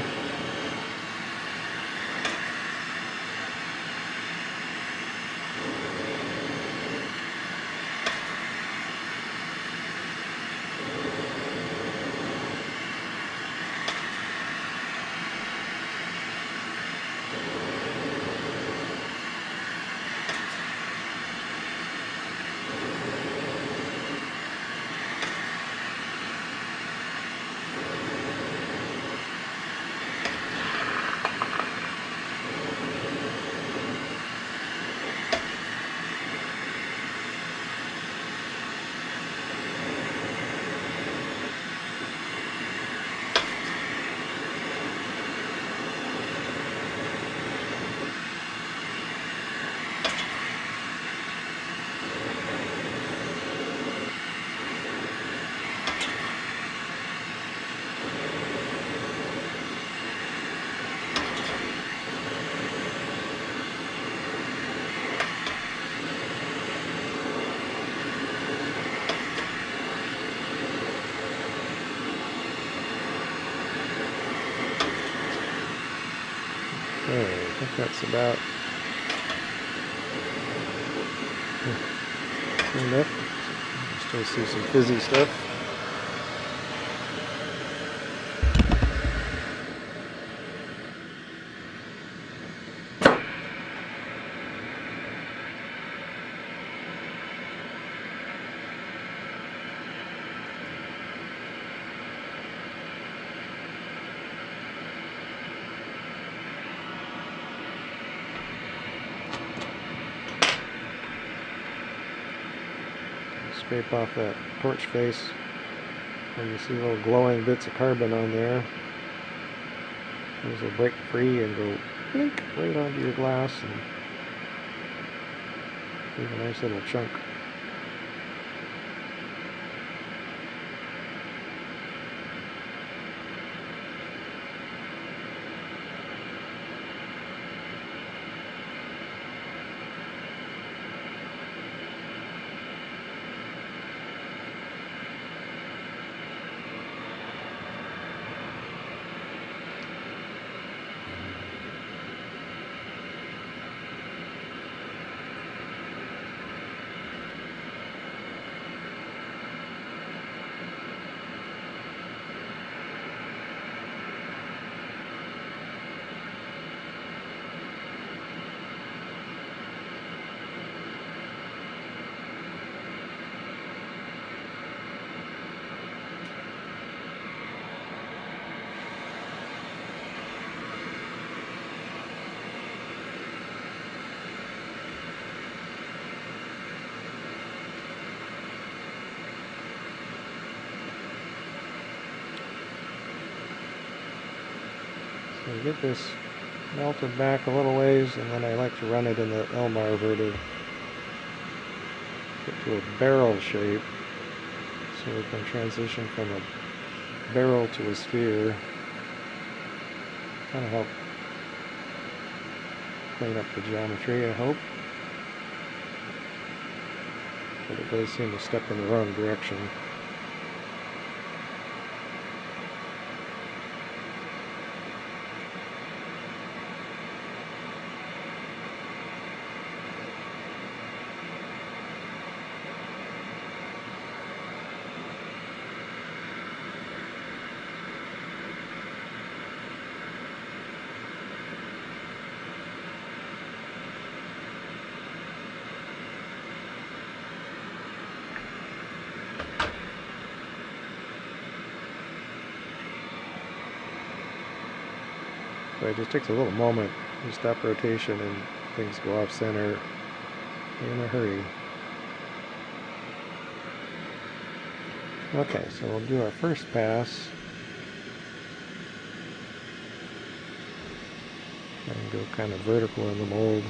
Okay, I think that's about cleaned up. Still see some fizzy stuff. Scrape off that torch face where you see little glowing bits of carbon on there. Those will break free and go blink right onto your glass and leave a nice little chunk. So get this melted back a little ways, and then I like to run it in the Elmarver to get to a barrel shape, so we can transition from a barrel to a sphere. Kind of help clean up the geometry, I hope. But it does seem to step in the wrong direction. So it just takes a little moment. You stop rotation and things go off center in a hurry. Okay, so we'll do our first pass. And go kind of vertical in the mold.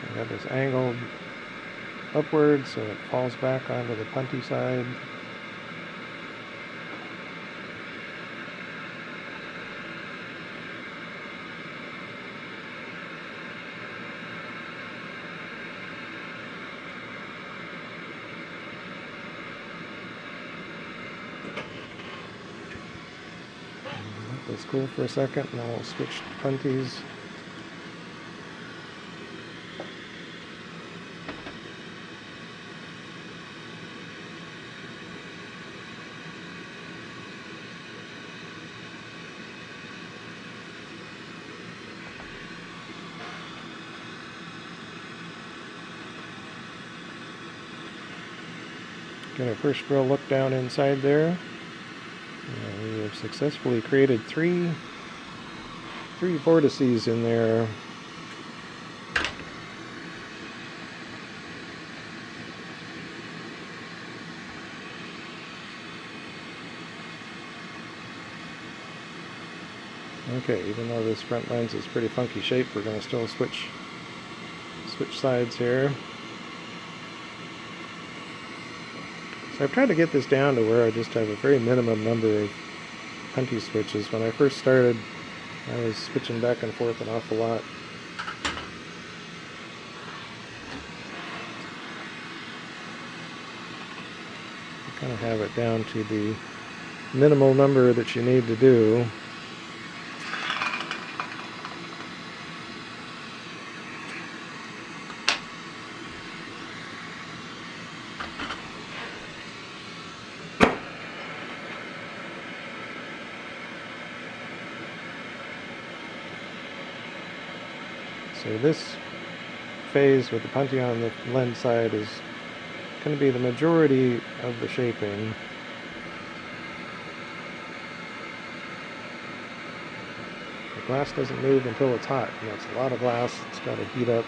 I got this angled upward so it falls back onto the punty side. Let this cool for a second, and then we'll switch to punties. Get our first real look down inside there. We have successfully created three vortices in there. Okay, even though this front lens is pretty funky shape, we're going to still switch sides here. So I've tried to get this down to where I just have a very minimum number of puntee switches. When I first started, I was switching back and forth an awful lot. You kind of have it down to the minimal number that you need to do. So this phase with the puntee on the lens side is going to be the majority of the shaping. The glass doesn't move until it's hot, and that's a lot of glass. It's got to heat up.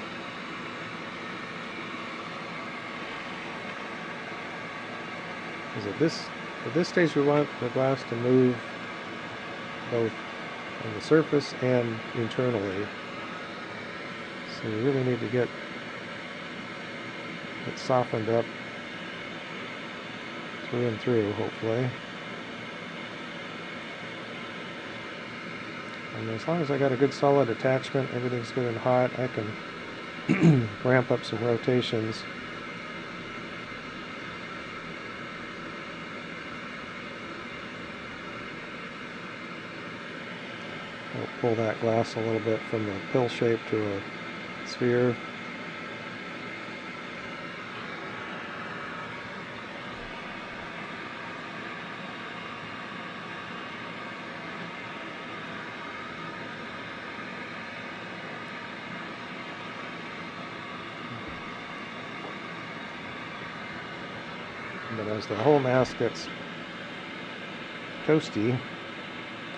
Because at this stage we want the glass to move both on the surface and internally. So you really need to get it softened up through and through, hopefully. And as long as I got a good solid attachment, everything's good and hot, I can ramp up some rotations. I'll pull that glass a little bit from the pill shape to a sphere. But as the whole mask gets toasty,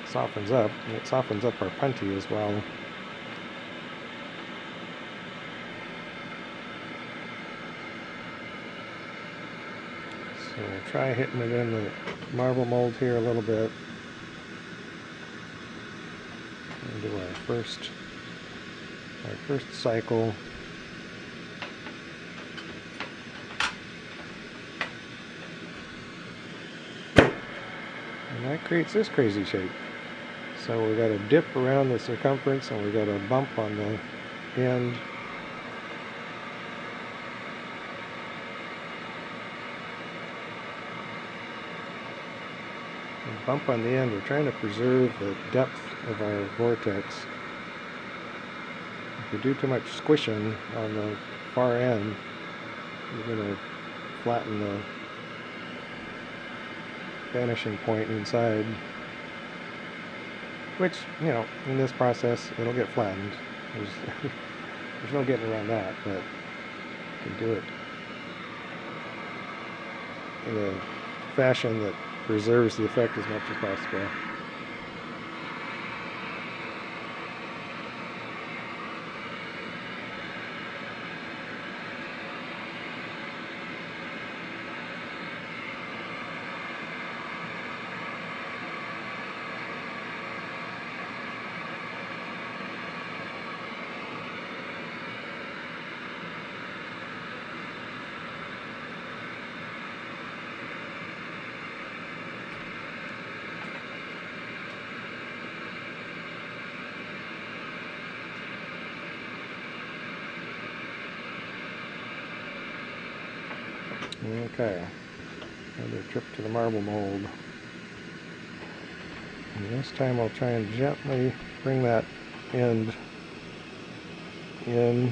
softens up, and it softens up our puntee as well. So we'll try hitting it in the marble mold here a little bit. And do our first cycle. And that creates this crazy shape. So we got a dip around the circumference, and we got a bump on the end. And bump on the end, we're trying to preserve the depth of our vortex. If you do too much squishing on the far end, you're going to flatten the vanishing point inside. Which, you know, in this process, it'll get flattened. There's no getting around that, but you can do it in a fashion that preserves the effect as much as possible. Okay, another trip to the marble mold. And this time I'll try and gently bring that end in.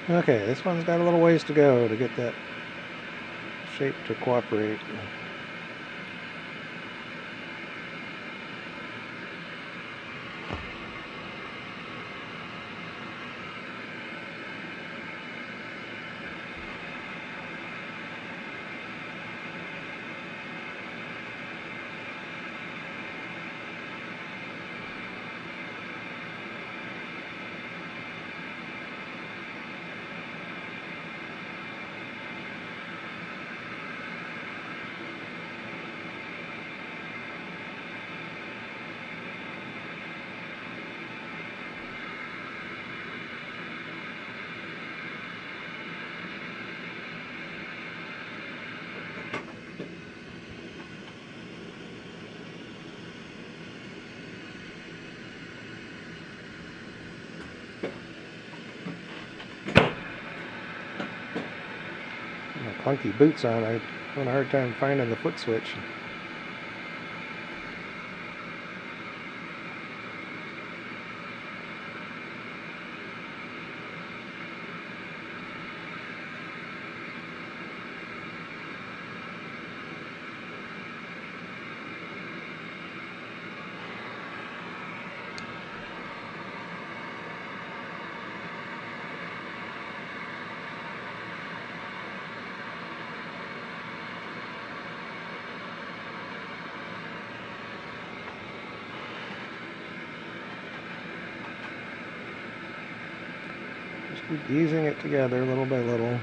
Okay, this one's got a little ways to go to get that shape to cooperate. Clunky boots on, I'm having a hard time finding the foot switch. Keep easing it together little by little.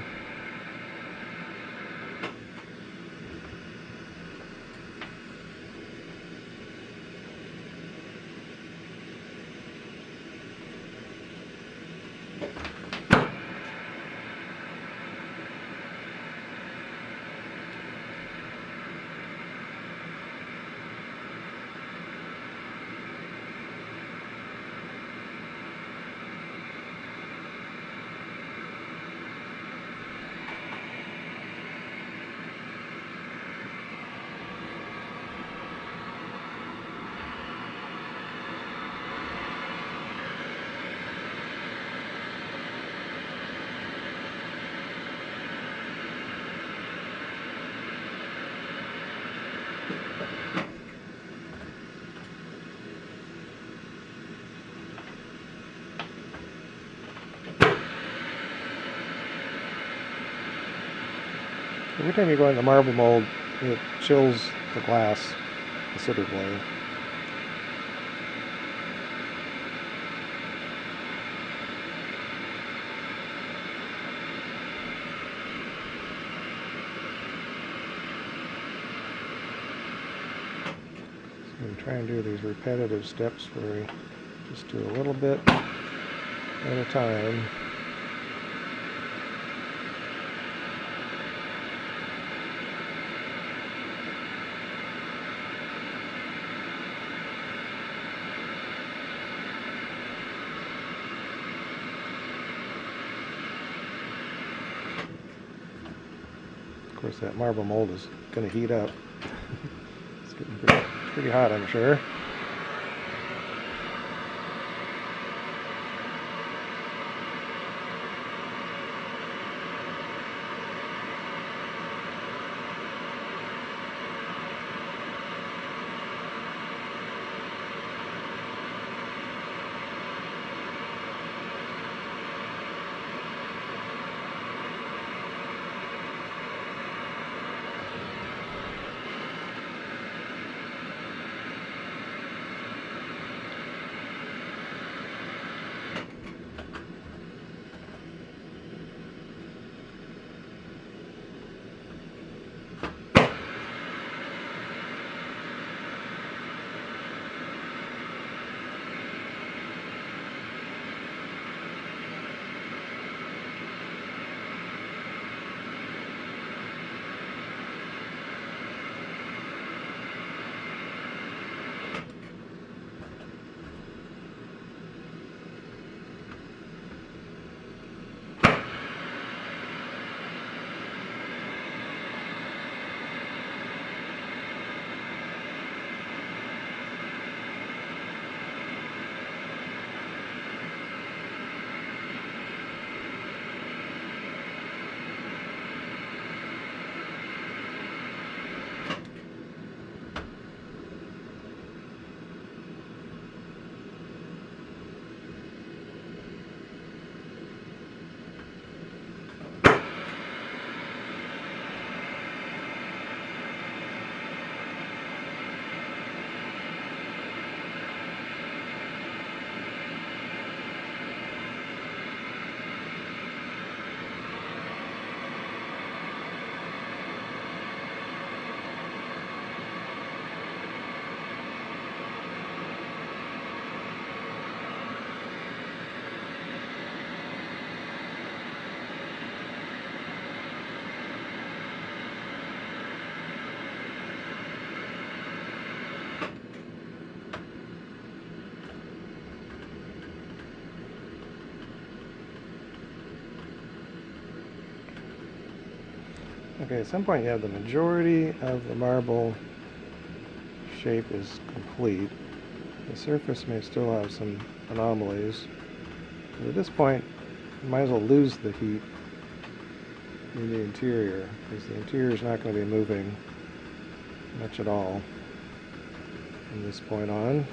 Every time you go in the marble mold, it chills the glass considerably. So I'm trying to do these repetitive steps where we just do a little bit at a time. Of course, that marble mold is going to heat up. It's getting pretty hot, I'm sure. Okay, at some point you have the majority of the marble shape is complete. The surface may still have some anomalies. But at this point, you might as well lose the heat in the interior, because the interior is not going to be moving much at all from this point on.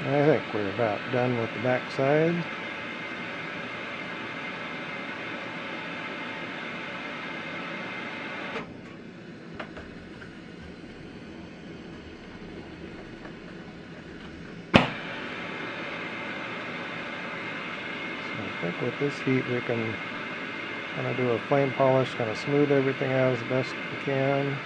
I think we're about done with the back side. So I think with this heat we can kind of do a flame polish, kind of smooth everything out as best we can.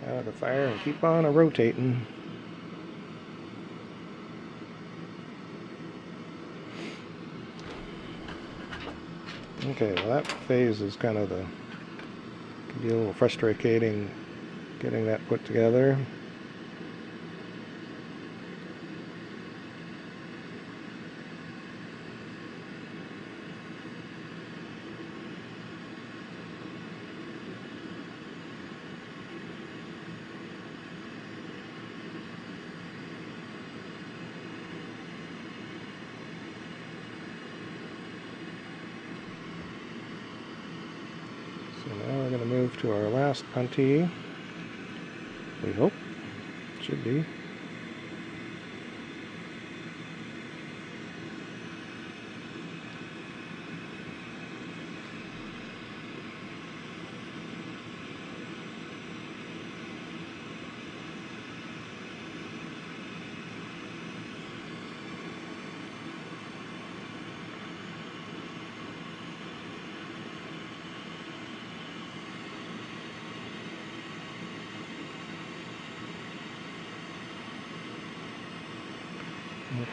Out of the fire and keep on rotating. Okay, well that phase is kind of can be a little frustrating getting that put together. So now we're going to move to our last puntee. We hope. Should be.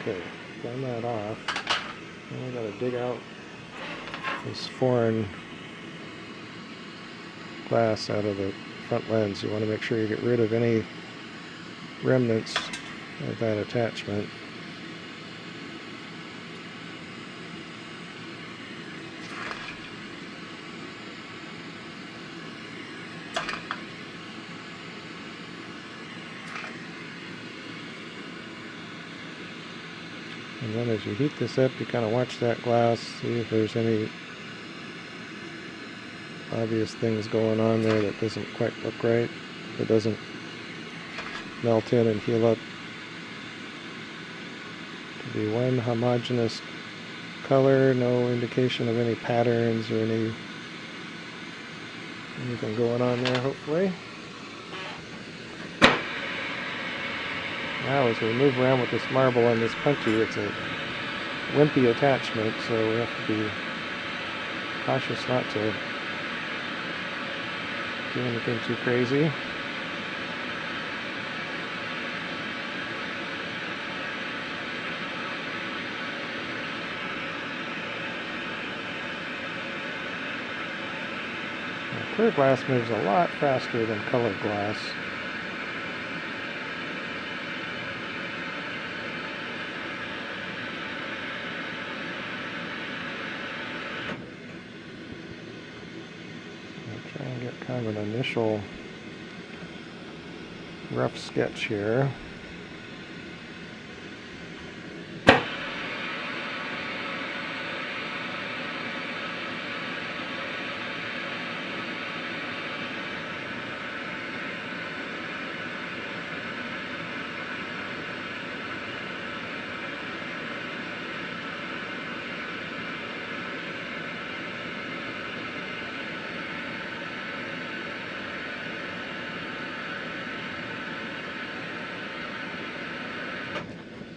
Okay, turn that off. Now we gotta dig out this foreign glass out of the front lens. You want to make sure you get rid of any remnants of that attachment. And then as you heat this up, you kind of watch that glass, see if there's any obvious things going on there that doesn't quite look right. If it doesn't melt in and heal up to be one homogeneous color, no indication of any patterns or anything going on there, hopefully. Now as we move around with this marble and this puntee, it's a wimpy attachment, so we have to be cautious not to do anything too crazy. Now, clear glass moves a lot faster than colored glass. kind of an initial rough sketch here.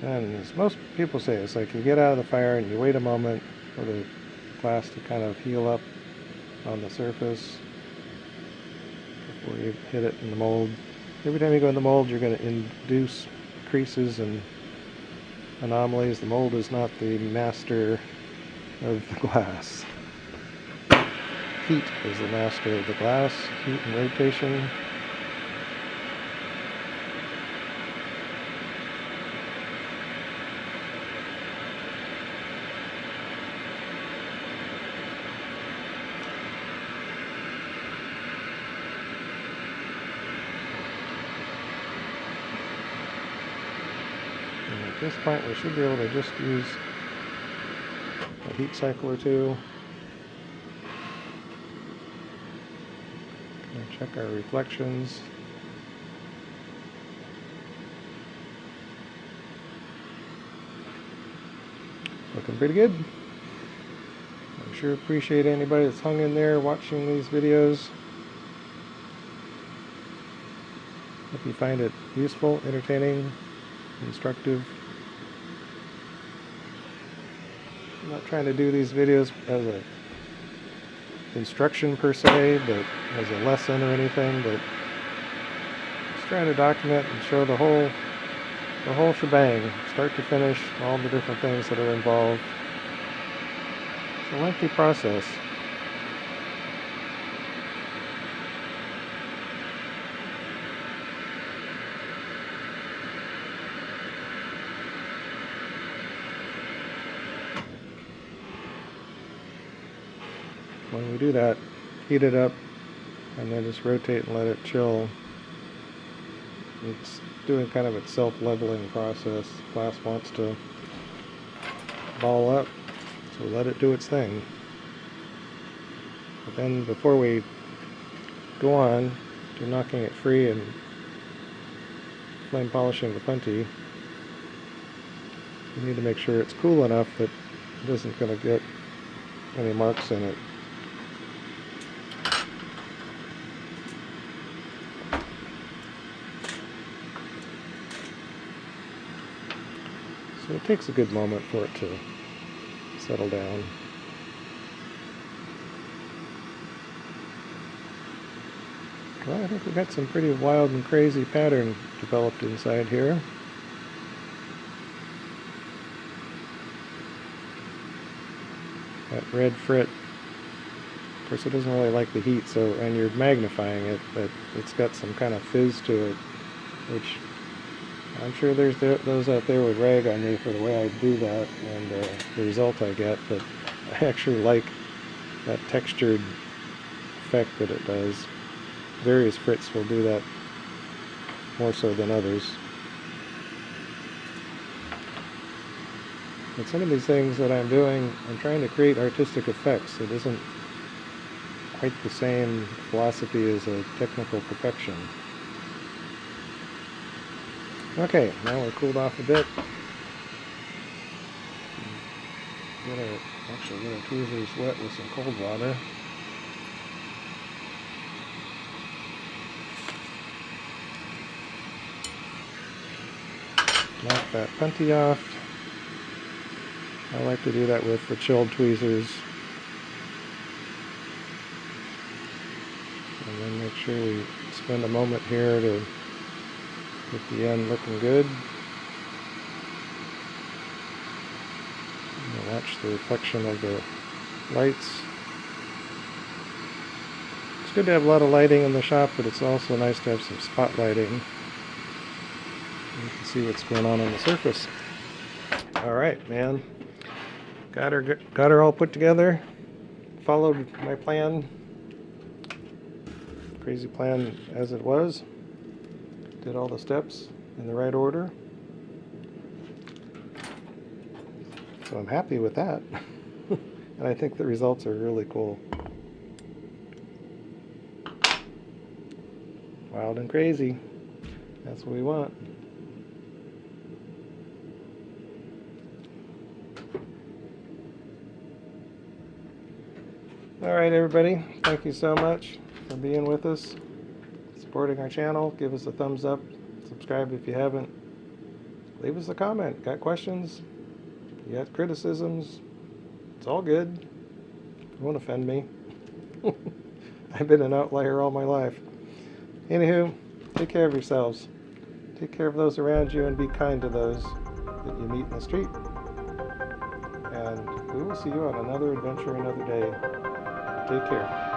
And as most people say, it's like you get out of the fire and you wait a moment for the glass to kind of heal up on the surface before you hit it in the mold. Every time you go in the mold, you're going to induce creases and anomalies. The mold is not the master of the glass. Heat is the master of the glass, heat and rotation. At this point, we should be able to just use a heat cycle or two. And check our reflections. Looking pretty good. I sure appreciate anybody that's hung in there watching these videos. Hope you find it useful, entertaining, instructive. I'm not trying to do these videos as a instruction per se, but as a lesson or anything, but just trying to document and show the whole shebang, start to finish, all the different things that are involved. It's a lengthy process. When we do that, heat it up and then just rotate and let it chill. It's doing kind of its self-leveling process. Glass wants to ball up, so let it do its thing. But then before we go on to knocking it free and flame polishing the puntee, you need to make sure it's cool enough that it isn't going to get any marks in it. So it takes a good moment for it to settle down. Well, I think we've got some pretty wild and crazy pattern developed inside here. That red frit, of course it doesn't really like the heat, so, and you're magnifying it, but it's got some kind of fizz to it, which I'm sure there's those out there would rag on me for the way I do that and the result I get, but I actually like that textured effect that it does. Various frits will do that more so than others. But some of these things that I'm doing, I'm trying to create artistic effects. It isn't quite the same philosophy as a technical perfection. Okay, now we're cooled off a bit. Actually get our tweezers wet with some cold water. Knock that puntee off. I like to do that with the chilled tweezers. And then make sure we spend a moment here to get the end looking good. And watch the reflection of the lights. It's good to have a lot of lighting in the shop, but it's also nice to have some spot lighting. You can see what's going on the surface. Alright, man. Got her all put together. Followed my plan. crazy plan as it was. Did all the steps in the right order. So I'm happy with that. And I think the results are really cool. Wild and crazy. That's what we want. Alright everybody, thank you so much for being with us, supporting our channel. Give us a thumbs up, subscribe if you haven't. Leave us a comment. Got questions? You got criticisms? It's all good. You won't offend me. I've been an outlier all my life. Anywho, take care of yourselves. Take care of those around you and be kind to those that you meet in the street. And we will see you on another adventure another day. Take care.